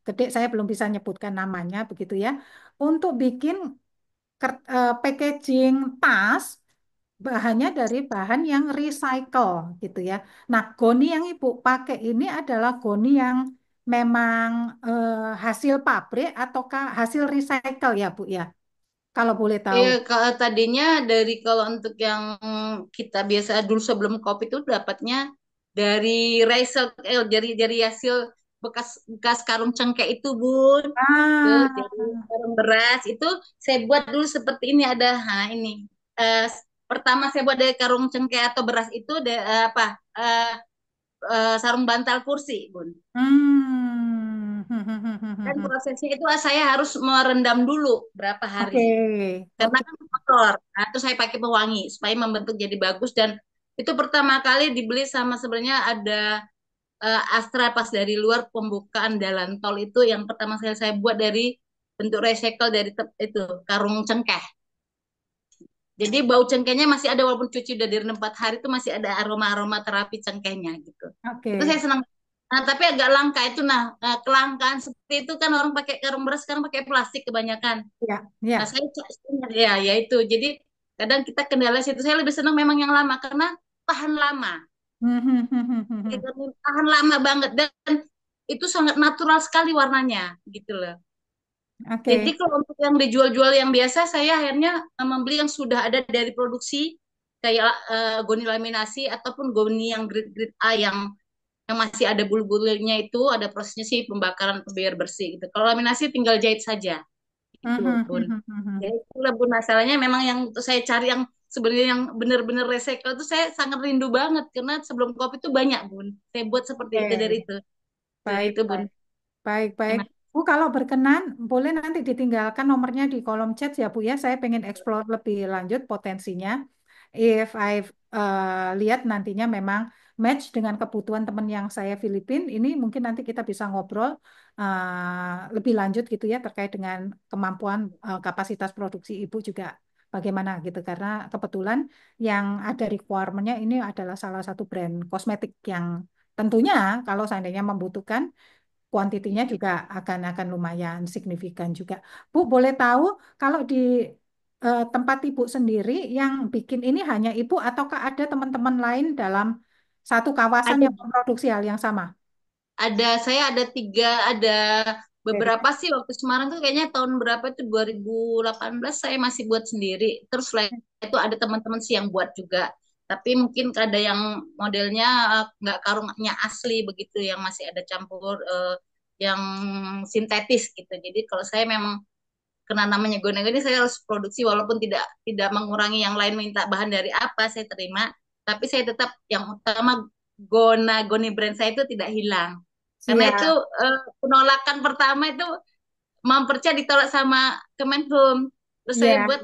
gede, saya belum bisa nyebutkan namanya begitu ya, untuk bikin packaging tas bahannya dari bahan yang recycle gitu ya. Nah, goni yang Ibu pakai ini adalah goni yang memang hasil pabrik ataukah hasil recycle ya, Bu ya? Kalau boleh tahu. Iya, kalau tadinya kalau untuk yang kita biasa dulu sebelum kopi itu dapatnya dari recycle, dari hasil bekas bekas karung cengkeh itu Bun. Tuh, Ah, dari karung beras itu saya buat dulu seperti ini, ada, nah ini. Eh, Pertama saya buat dari karung cengkeh atau beras itu eh, sarung bantal kursi, Bun. hmm. Dan prosesnya itu saya harus merendam dulu berapa Oke, hari. Karena oke. kan kotor. Nah, terus saya pakai pewangi supaya membentuk jadi bagus, dan itu pertama kali dibeli sama, sebenarnya ada Astra pas dari luar pembukaan jalan tol itu yang pertama kali saya buat dari bentuk recycle dari itu karung cengkeh. Jadi bau cengkehnya masih ada walaupun cuci udah direndam 4 hari, itu masih ada aroma-aroma terapi cengkehnya gitu. Itu Oke. saya senang. Nah, tapi agak langka itu. Nah, kelangkaan seperti itu kan orang pakai karung beras sekarang pakai plastik kebanyakan. Ya, Nah, ya. ya itu. Jadi kadang kita kendala situ. Saya lebih senang memang yang lama karena tahan lama. Tahan lama banget, dan itu sangat natural sekali warnanya gitu loh. Jadi Oke. kalau untuk yang dijual-jual yang biasa, saya akhirnya membeli yang sudah ada dari produksi, kayak goni laminasi ataupun goni yang grade-grade A, yang masih ada bulu-bulunya, itu ada prosesnya sih pembakaran biar bersih gitu. Kalau laminasi tinggal jahit saja. Itu, Bun. Ya itulah Bun, masalahnya memang yang untuk saya cari yang sebenarnya yang benar-benar recycle itu saya sangat rindu banget, karena sebelum kopi itu banyak Bun. Saya buat seperti itu dari Oke. itu. Baik, Itu Bun. baik. Baik, baik. Emang. Bu, kalau berkenan, boleh nanti ditinggalkan nomornya di kolom chat ya, Bu ya. Saya pengen explore lebih lanjut potensinya. If I've lihat nantinya memang match dengan kebutuhan teman yang saya Filipin, ini mungkin nanti kita bisa ngobrol lebih lanjut gitu ya terkait dengan kemampuan kapasitas produksi Ibu juga bagaimana gitu karena kebetulan yang ada requirement-nya ini adalah salah satu brand kosmetik yang tentunya kalau seandainya membutuhkan kuantitinya juga akan lumayan signifikan juga. Bu, boleh tahu kalau di tempat Ibu sendiri yang bikin ini hanya Ibu ataukah ada teman-teman lain dalam satu kawasan Ada yang memproduksi hal yang sama? saya ada tiga, ada Jadi, beberapa sih waktu Semarang tuh kayaknya tahun berapa itu 2018 saya masih buat sendiri. Terus setelah itu ada teman-teman sih yang buat juga. Tapi mungkin ada yang modelnya nggak karungnya asli begitu, yang masih ada campur yang sintetis gitu. Jadi kalau saya memang kena namanya Gona ini saya harus produksi walaupun tidak tidak mengurangi yang lain minta bahan dari apa saya terima, tapi saya tetap yang utama Goni brand saya itu tidak hilang. Karena itu siap, penolakan pertama itu Mamperca ditolak sama Kemenhub. Terus saya ya. buat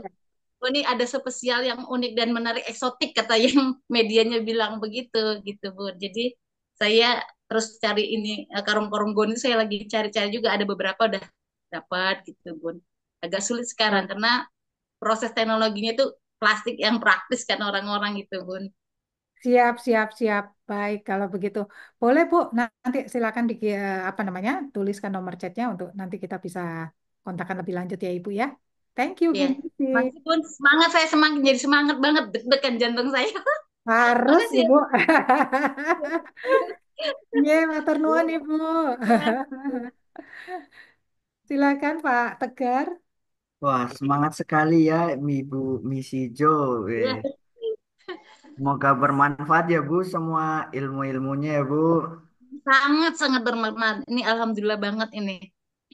oh ini ada spesial yang unik dan menarik eksotik kata yang medianya bilang begitu gitu Bu. Jadi saya terus cari ini karung-karung Goni saya lagi cari-cari juga ada beberapa udah dapat gitu Bun. Agak sulit sekarang karena proses teknologinya itu plastik yang praktis kan orang-orang gitu Bun. Siap, siap, siap. Baik, kalau begitu. Boleh, Bu. Nanti silakan apa namanya, tuliskan nomor chatnya untuk nanti kita bisa kontakkan lebih lanjut ya, Ibu ya. Thank you, Bu Ya. Nisi. Masih Bun, semangat saya semakin jadi semangat banget deg-degan jantung saya. Harus, Makasih ya. Ibu. Iya, matur nuwun, Ibu. Ya. Silakan, Pak Tegar. Wah, semangat sekali ya, Ibu Misi Jo. Ya. Semoga bermanfaat ya, Bu, semua ilmu-ilmunya ya, Bu. Sangat sangat bermanfaat. Ini alhamdulillah banget ini.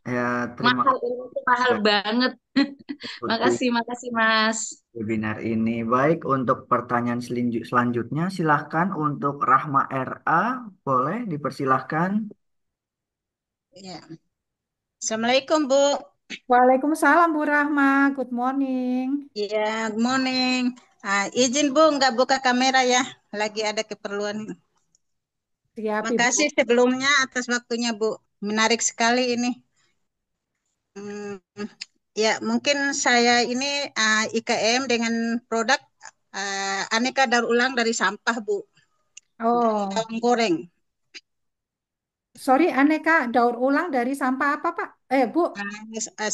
Ya, terima Mahal ilmu itu mahal kasih banget. ikuti Makasih Mas. webinar ini. Baik, untuk pertanyaan selanjutnya, silahkan untuk Rahma RA, boleh dipersilahkan. Ya. Assalamualaikum, Bu. Waalaikumsalam, Bu Rahma. Good morning. Ya, good morning. Izin, Bu, nggak buka kamera ya. Lagi ada keperluan. Siap, Terima Ibu. kasih sebelumnya atas waktunya, Bu. Menarik sekali ini. Hmm, ya, mungkin saya ini IKM dengan produk aneka daur ulang dari sampah, Bu. Dan Oh, bawang goreng. sorry, aneka daur ulang dari sampah apa, Pak? Bu.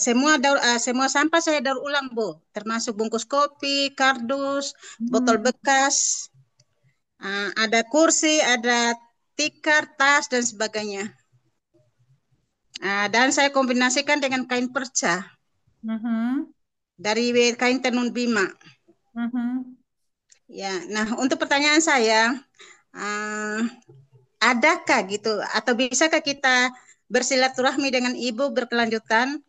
Semua sampah saya daur ulang, Bu. Termasuk bungkus kopi, kardus, botol Hmm. bekas. Ada kursi, ada tikar, tas, dan sebagainya. Dan saya kombinasikan dengan kain perca Mhm. dari kain tenun bima. Mhm. Ya, nah untuk pertanyaan saya, uh, adakah gitu atau bisakah kita bersilaturahmi dengan ibu berkelanjutan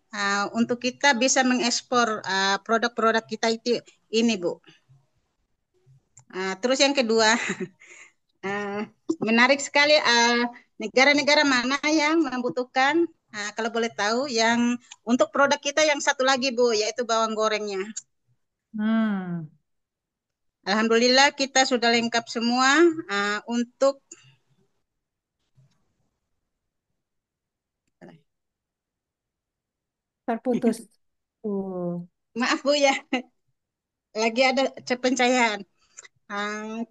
untuk kita bisa mengekspor produk-produk kita itu ini Bu. Terus yang kedua, menarik sekali negara-negara mana yang membutuhkan kalau boleh tahu yang untuk produk kita yang satu lagi Bu yaitu bawang gorengnya. Hmm. Alhamdulillah kita sudah lengkap semua untuk Terputus. Oh. maaf Bu ya lagi ada pencahayaan.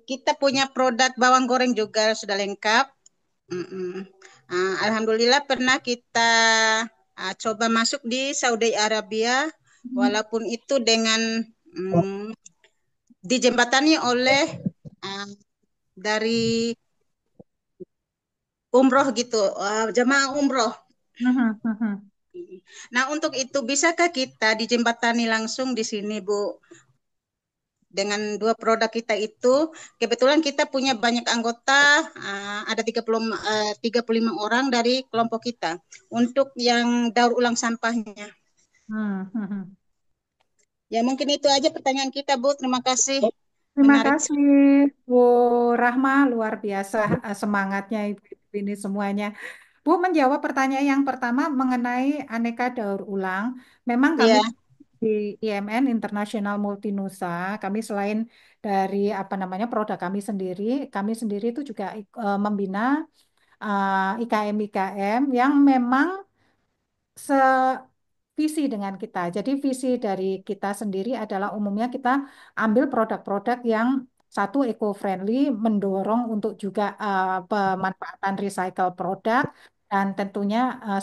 Kita punya produk bawang goreng juga sudah lengkap. Mm-mm. Alhamdulillah pernah kita coba masuk di Saudi Arabia, walaupun itu dengan dijembatani oleh uh, dari umroh gitu, jemaah umroh. Mhm. Mhm. Nah untuk itu bisakah kita dijembatani langsung di sini Bu? Dengan dua produk kita itu, kebetulan kita punya banyak anggota, ada 35 orang dari kelompok kita untuk yang daur ulang sampahnya. Mhm. Ya mungkin itu aja pertanyaan kita Bu. Terima kasih. Terima Menarik. kasih, Bu Rahma. Luar biasa semangatnya Ibu ini semuanya. Bu menjawab pertanyaan yang pertama mengenai aneka daur ulang. Memang kami Ya, di IMN Internasional Multinusa, kami selain dari apa namanya produk kami sendiri itu juga membina IKM-IKM yang memang visi dengan kita. Jadi visi dari kita sendiri adalah umumnya kita ambil produk-produk yang satu eco-friendly, mendorong untuk juga pemanfaatan recycle produk dan tentunya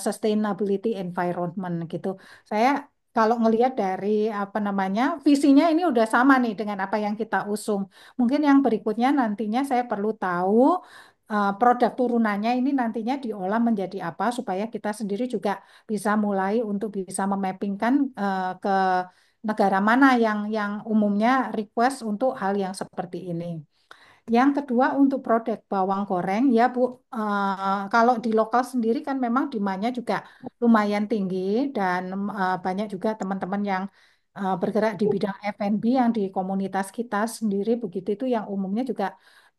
sustainability environment gitu. Saya kalau ngelihat dari apa namanya visinya ini udah sama nih dengan apa yang kita usung. Mungkin yang berikutnya nantinya saya perlu tahu produk turunannya ini nantinya diolah menjadi apa supaya kita sendiri juga bisa mulai untuk bisa memappingkan ke negara mana yang umumnya request untuk hal yang seperti ini. Yang kedua untuk produk bawang goreng ya Bu, kalau di lokal sendiri kan memang demandnya juga lumayan tinggi dan banyak juga teman-teman yang bergerak di bidang F&B yang di komunitas kita sendiri begitu itu yang umumnya juga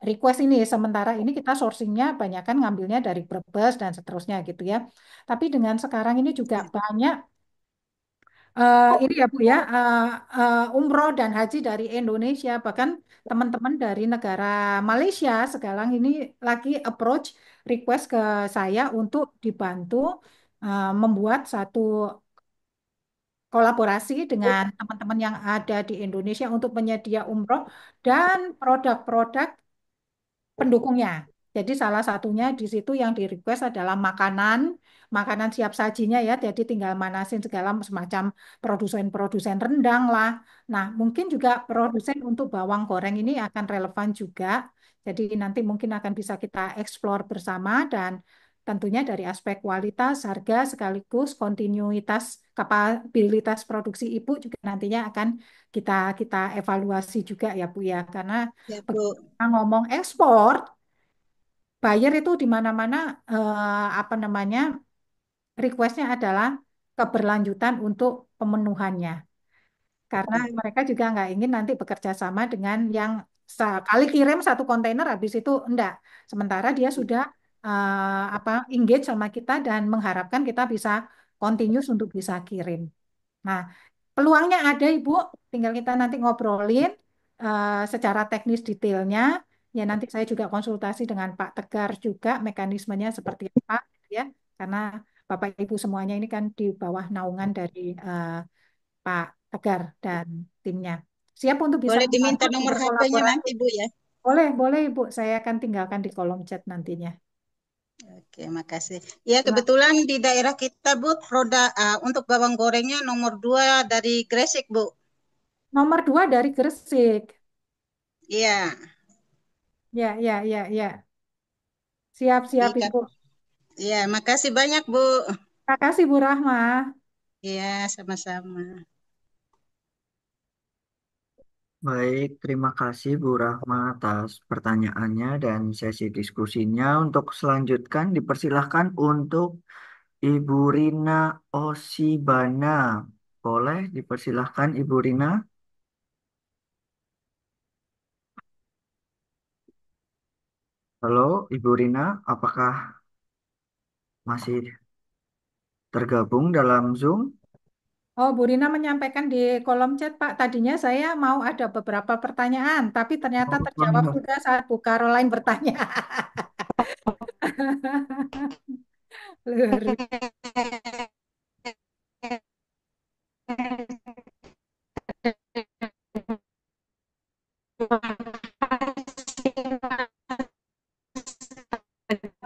request ini. Sementara ini kita sourcingnya banyak kan ngambilnya dari Brebes dan seterusnya gitu ya. Tapi dengan sekarang ini juga banyak ini ya Bu ya, umroh dan haji dari Indonesia, bahkan teman-teman dari negara Malaysia sekarang ini lagi approach request ke saya untuk dibantu membuat satu kolaborasi dengan teman-teman yang ada di Indonesia untuk penyedia umroh dan produk-produk pendukungnya. Jadi salah satunya di situ yang di request adalah makanan, makanan siap sajinya ya. Jadi tinggal manasin segala semacam produsen-produsen rendang lah. Nah, mungkin juga produsen untuk bawang goreng ini akan relevan juga. Jadi nanti mungkin akan bisa kita explore bersama dan tentunya dari aspek kualitas, harga sekaligus kontinuitas kapabilitas produksi Ibu juga nantinya akan kita kita evaluasi juga ya Bu ya. Karena Ya, Bu. kita ngomong ekspor, buyer itu di mana-mana apa namanya requestnya adalah keberlanjutan untuk pemenuhannya. Karena mereka juga nggak ingin nanti bekerja sama dengan yang sekali kirim satu kontainer habis itu enggak. Sementara dia sudah apa engage sama kita dan mengharapkan kita bisa continuous untuk bisa kirim. Nah, peluangnya ada Ibu, tinggal kita nanti ngobrolin secara teknis detailnya. Ya nanti saya juga konsultasi dengan Pak Tegar juga mekanismenya seperti apa ya. Karena Bapak Ibu semuanya ini kan di bawah naungan dari Pak Tegar dan timnya. Siap untuk bisa Boleh diminta membantu dan nomor HP-nya berkolaborasi. nanti, Bu ya. Boleh, boleh Ibu. Saya akan tinggalkan di kolom chat nantinya. Oke, makasih. Ya, Terima- kebetulan di daerah kita, Bu, produk untuk bawang gorengnya nomor 2 dari Gresik, Bu. Nomor 2 dari Gresik. Iya, Ya, ya, ya, ya. Siap, siap iya, Ibu. iya, makasih banyak, Bu. Terima kasih Bu Rahma. Iya, sama-sama. Baik, terima kasih Bu Rahma atas pertanyaannya dan sesi diskusinya. Untuk selanjutkan dipersilahkan untuk Ibu Rina Osibana. Boleh dipersilahkan Ibu Rina? Halo Ibu Rina, apakah masih tergabung dalam Zoom? Oh, Bu Rina menyampaikan di kolom chat, Pak. Tadinya saya mau ada beberapa pertanyaan, tapi ternyata terjawab Oh, juga saat Bu Caroline bertanya. Luar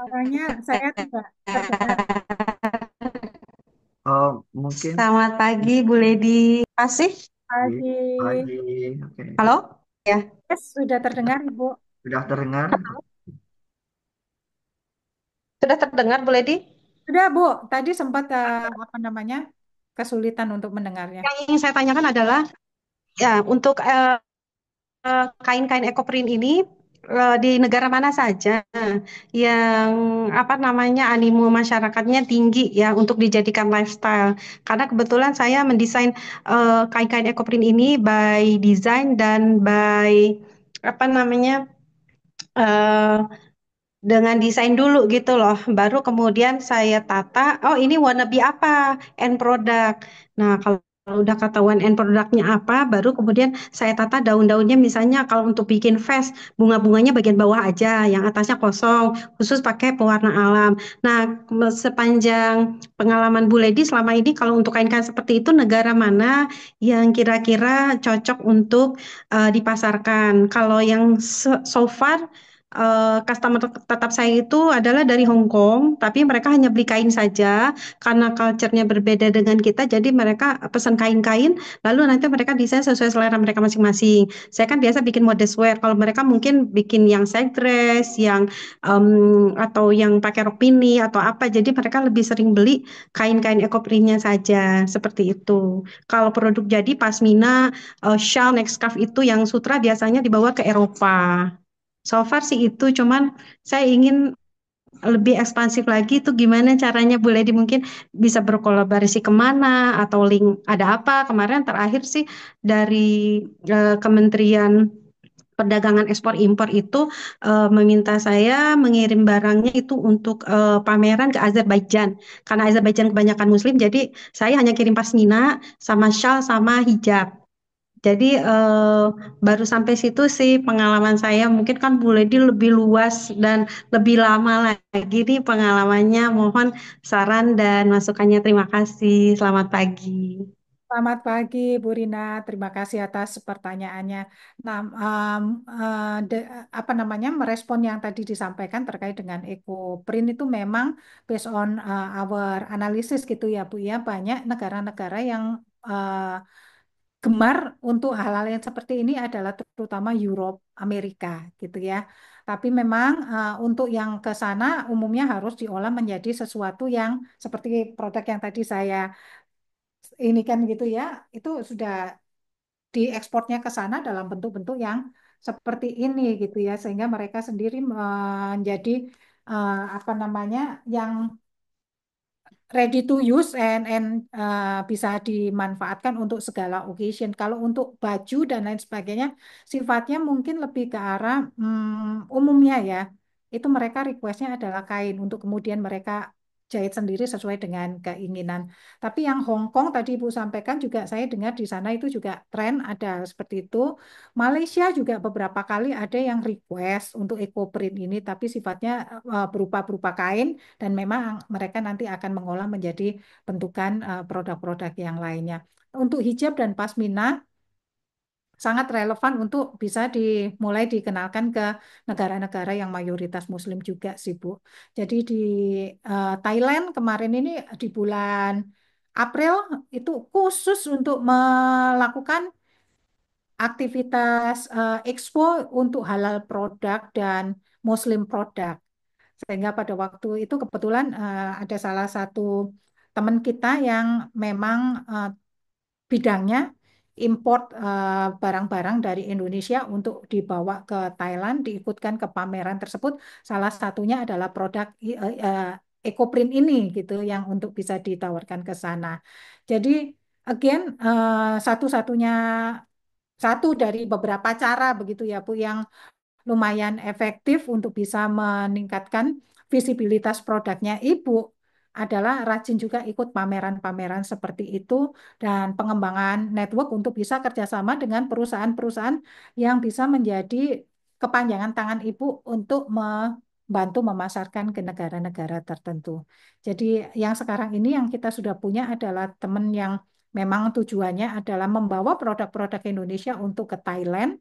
suaranya saya tidak terdengar. mungkin Selamat pagi, Bu Lady. Kasih. Pagi. pagi. Oke, Halo? Ya, Yes, sudah terdengar, Ibu. sudah terdengar? sudah terdengar, Bu Lady? Sudah, Bu. Tadi sempat apa namanya kesulitan untuk mendengarnya. Yang ingin saya tanyakan adalah, ya, untuk kain-kain ekoprint ini di negara mana saja yang apa namanya animo masyarakatnya tinggi ya untuk dijadikan lifestyle. Karena kebetulan saya mendesain kain-kain ekoprint ini by design dan by apa namanya eh, dengan desain dulu gitu loh. Baru kemudian saya tata, oh ini wannabe apa, end product. Nah, kalau Kalau udah ketahuan end produknya apa, baru kemudian saya tata daun-daunnya. Misalnya kalau untuk bikin vase, bunga-bunganya bagian bawah aja, yang atasnya kosong, khusus pakai pewarna alam. Nah, sepanjang pengalaman Bu Ledi selama ini, kalau untuk kain-kain seperti itu, negara mana yang kira-kira cocok untuk dipasarkan? Kalau yang so far, customer tetap saya itu adalah dari Hong Kong, tapi mereka hanya beli kain saja karena culture-nya berbeda dengan kita, jadi mereka pesan kain-kain, lalu nanti mereka desain sesuai selera mereka masing-masing. Saya kan biasa bikin modest wear, kalau mereka mungkin bikin yang side dress, yang atau yang pakai rok mini atau apa, jadi mereka lebih sering beli kain-kain ekoprintnya saja, seperti itu. Kalau produk jadi pasmina, shawl, neck scarf itu yang sutra biasanya dibawa ke Eropa. So far sih itu, cuman saya ingin lebih ekspansif lagi itu gimana caranya Bu Ledi mungkin bisa berkolaborasi kemana atau link ada apa kemarin terakhir sih dari Kementerian Perdagangan Ekspor Impor itu meminta saya mengirim barangnya itu untuk pameran ke Azerbaijan karena Azerbaijan kebanyakan Muslim jadi saya hanya kirim pasmina sama shawl sama hijab jadi baru sampai situ sih pengalaman saya. Mungkin kan Bu Ledi lebih luas dan lebih lama lagi nih pengalamannya. Mohon saran dan masukannya. Terima kasih. Selamat pagi. Selamat pagi, Bu Rina. Terima kasih atas pertanyaannya. Nah, apa namanya, merespon yang tadi disampaikan terkait dengan EcoPrint itu memang based on our analysis gitu ya, Bu ya. Banyak negara-negara yang uh, gemar untuk hal-hal yang seperti ini adalah terutama Europe, Amerika gitu ya. Tapi memang untuk yang ke sana umumnya harus diolah menjadi sesuatu yang seperti produk yang tadi saya ini kan gitu ya, itu sudah diekspornya ke sana dalam bentuk-bentuk yang seperti ini gitu ya, sehingga mereka sendiri menjadi apa namanya yang ready to use and bisa dimanfaatkan untuk segala occasion. Kalau untuk baju dan lain sebagainya, sifatnya mungkin lebih ke arah umumnya ya. Itu mereka requestnya adalah kain untuk kemudian mereka jahit sendiri sesuai dengan keinginan. Tapi yang Hong Kong tadi Ibu sampaikan juga saya dengar di sana itu juga tren ada seperti itu. Malaysia juga beberapa kali ada yang request untuk eco print ini, tapi sifatnya berupa kain dan memang mereka nanti akan mengolah menjadi bentukan produk-produk yang lainnya. Untuk hijab dan pasmina sangat relevan untuk bisa dimulai dikenalkan ke negara-negara yang mayoritas Muslim juga sih Bu. Jadi di Thailand kemarin ini di bulan April itu khusus untuk melakukan aktivitas expo untuk halal produk dan Muslim produk. Sehingga pada waktu itu kebetulan ada salah satu teman kita yang memang bidangnya import barang-barang dari Indonesia untuk dibawa ke Thailand, diikutkan ke pameran tersebut. Salah satunya adalah produk EcoPrint ini gitu yang untuk bisa ditawarkan ke sana. Jadi again satu-satunya satu dari beberapa cara begitu ya Bu yang lumayan efektif untuk bisa meningkatkan visibilitas produknya Ibu adalah rajin juga ikut pameran-pameran seperti itu dan pengembangan network untuk bisa kerjasama dengan perusahaan-perusahaan yang bisa menjadi kepanjangan tangan Ibu untuk membantu memasarkan ke negara-negara tertentu. Jadi yang sekarang ini yang kita sudah punya adalah teman yang memang tujuannya adalah membawa produk-produk Indonesia untuk ke Thailand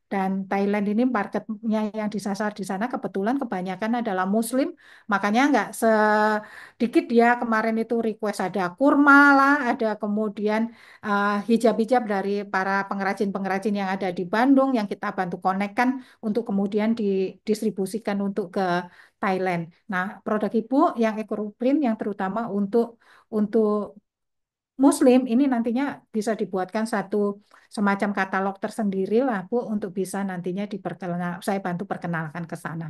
dan Thailand ini marketnya yang disasar di sana kebetulan kebanyakan adalah Muslim, makanya nggak sedikit dia kemarin itu request ada kurma lah, ada kemudian hijab-hijab dari para pengrajin-pengrajin yang ada di Bandung yang kita bantu konekkan untuk kemudian didistribusikan untuk ke Thailand. Nah, produk Ibu yang EcoPrint yang terutama untuk Muslim ini nantinya bisa dibuatkan satu semacam katalog tersendiri lah Bu untuk bisa nantinya saya bantu perkenalkan ke sana.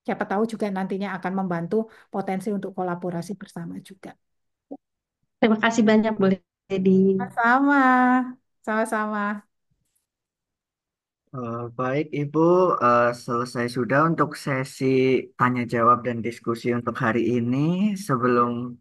Siapa tahu juga nantinya akan membantu potensi untuk kolaborasi bersama juga. Terima kasih banyak Bu Ledi. Sama, sama-sama. Baik, Ibu, selesai sudah untuk sesi tanya jawab dan diskusi untuk hari ini. Sebelum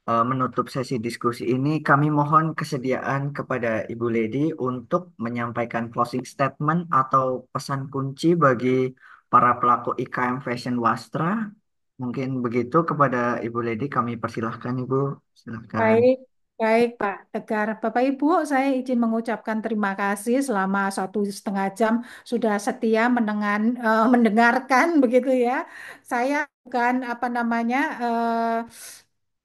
menutup sesi diskusi ini, kami mohon kesediaan kepada Ibu Lady untuk menyampaikan closing statement atau pesan kunci bagi para pelaku IKM Fashion Wastra. Mungkin begitu kepada Ibu Lady, kami persilahkan Ibu. Silahkan. Baik, baik Pak Tegar. Bapak Ibu, saya izin mengucapkan terima kasih selama 1,5 jam sudah setia mendengarkan begitu ya. Saya bukan apa namanya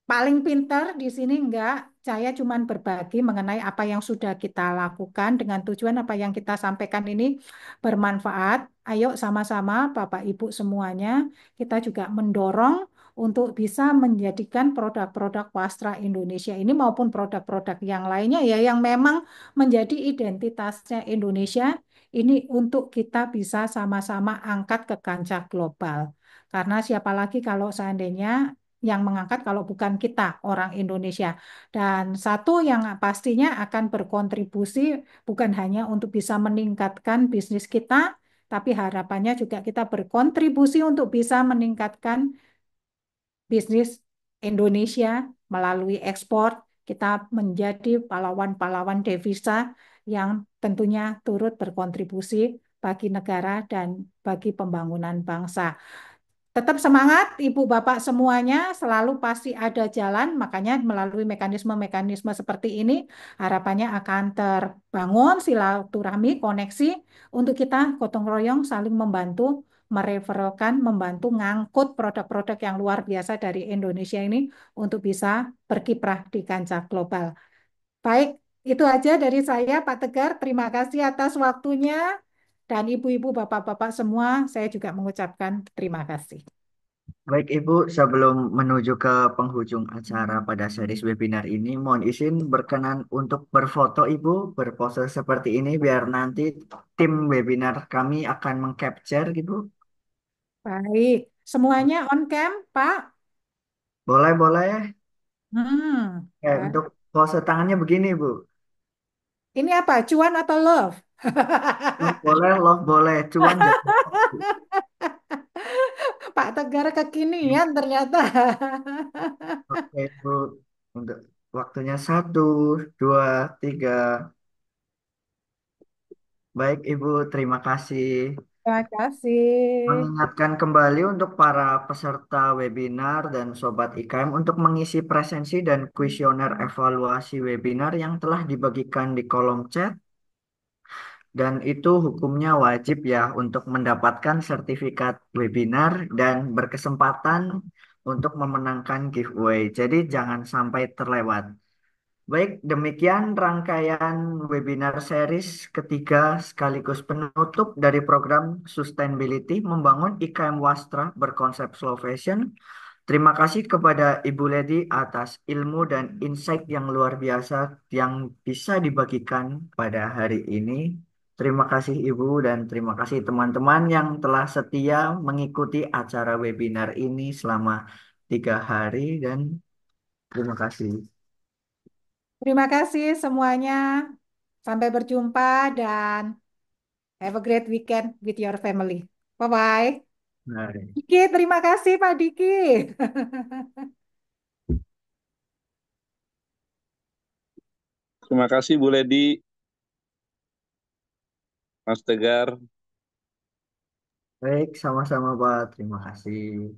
paling pinter di sini enggak. Saya cuma berbagi mengenai apa yang sudah kita lakukan dengan tujuan apa yang kita sampaikan ini bermanfaat. Ayo sama-sama Bapak Ibu semuanya kita juga mendorong untuk bisa menjadikan produk-produk wastra Indonesia ini maupun produk-produk yang lainnya ya yang memang menjadi identitasnya Indonesia ini untuk kita bisa sama-sama angkat ke kancah global. Karena siapa lagi kalau seandainya yang mengangkat kalau bukan kita orang Indonesia. Dan satu yang pastinya akan berkontribusi bukan hanya untuk bisa meningkatkan bisnis kita, tapi harapannya juga kita berkontribusi untuk bisa meningkatkan bisnis Indonesia melalui ekspor, kita menjadi pahlawan-pahlawan devisa yang tentunya turut berkontribusi bagi negara dan bagi pembangunan bangsa. Tetap semangat, Ibu Bapak semuanya, selalu pasti ada jalan, makanya melalui mekanisme-mekanisme seperti ini, harapannya akan terbangun silaturahmi, koneksi, untuk kita gotong royong saling membantu, mereferalkan, membantu ngangkut produk-produk yang luar biasa dari Indonesia ini untuk bisa berkiprah di kancah global. Baik, itu aja dari saya, Pak Tegar. Terima kasih atas waktunya. Dan ibu-ibu, bapak-bapak semua, saya juga mengucapkan terima kasih. Baik Ibu, sebelum menuju ke penghujung acara pada series webinar ini, mohon izin berkenan untuk berfoto Ibu, berpose seperti ini biar nanti tim webinar kami akan mengcapture Ibu. Baik, semuanya on cam, Pak. Boleh, boleh. Baik. Untuk pose tangannya begini Ibu. Ini apa? Cuan atau love? Love boleh, love boleh. Cuan jadi. Pak Tegar kekinian ternyata. Oke Ibu. Untuk waktunya 1, 2, 3. Baik Ibu, terima kasih. Terima kasih. Mengingatkan kembali untuk para peserta webinar dan Sobat IKM untuk mengisi presensi dan kuesioner evaluasi webinar yang telah dibagikan di kolom chat. Dan itu hukumnya wajib ya untuk mendapatkan sertifikat webinar dan berkesempatan untuk memenangkan giveaway. Jadi jangan sampai terlewat. Baik, demikian rangkaian webinar series ketiga sekaligus penutup dari program Sustainability Membangun IKM Wastra berkonsep Slow Fashion. Terima kasih kepada Ibu Lady atas ilmu dan insight yang luar biasa yang bisa dibagikan pada hari ini. Terima kasih Ibu dan terima kasih teman-teman yang telah setia mengikuti acara webinar ini selama 3 hari dan terima kasih. Terima kasih semuanya. Sampai berjumpa dan have a great weekend with your family. Bye-bye. Mari. Diki, terima kasih Pak Diki. Terima kasih Bu Ledi, Mas Tegar. Baik, sama-sama Pak. Terima kasih.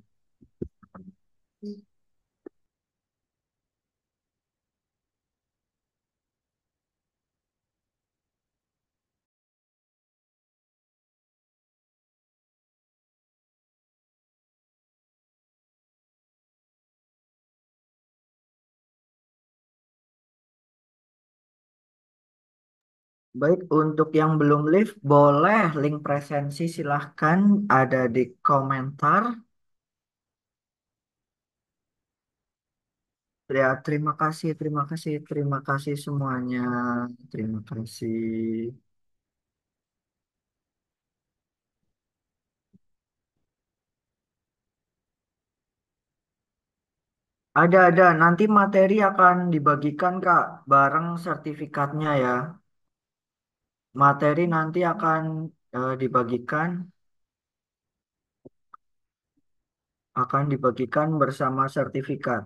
Baik, untuk yang belum live, boleh link presensi silahkan ada di komentar. Ya, terima kasih semuanya. Terima kasih. Ada. Nanti materi akan dibagikan, Kak, bareng sertifikatnya ya. Materi nanti akan dibagikan bersama sertifikat.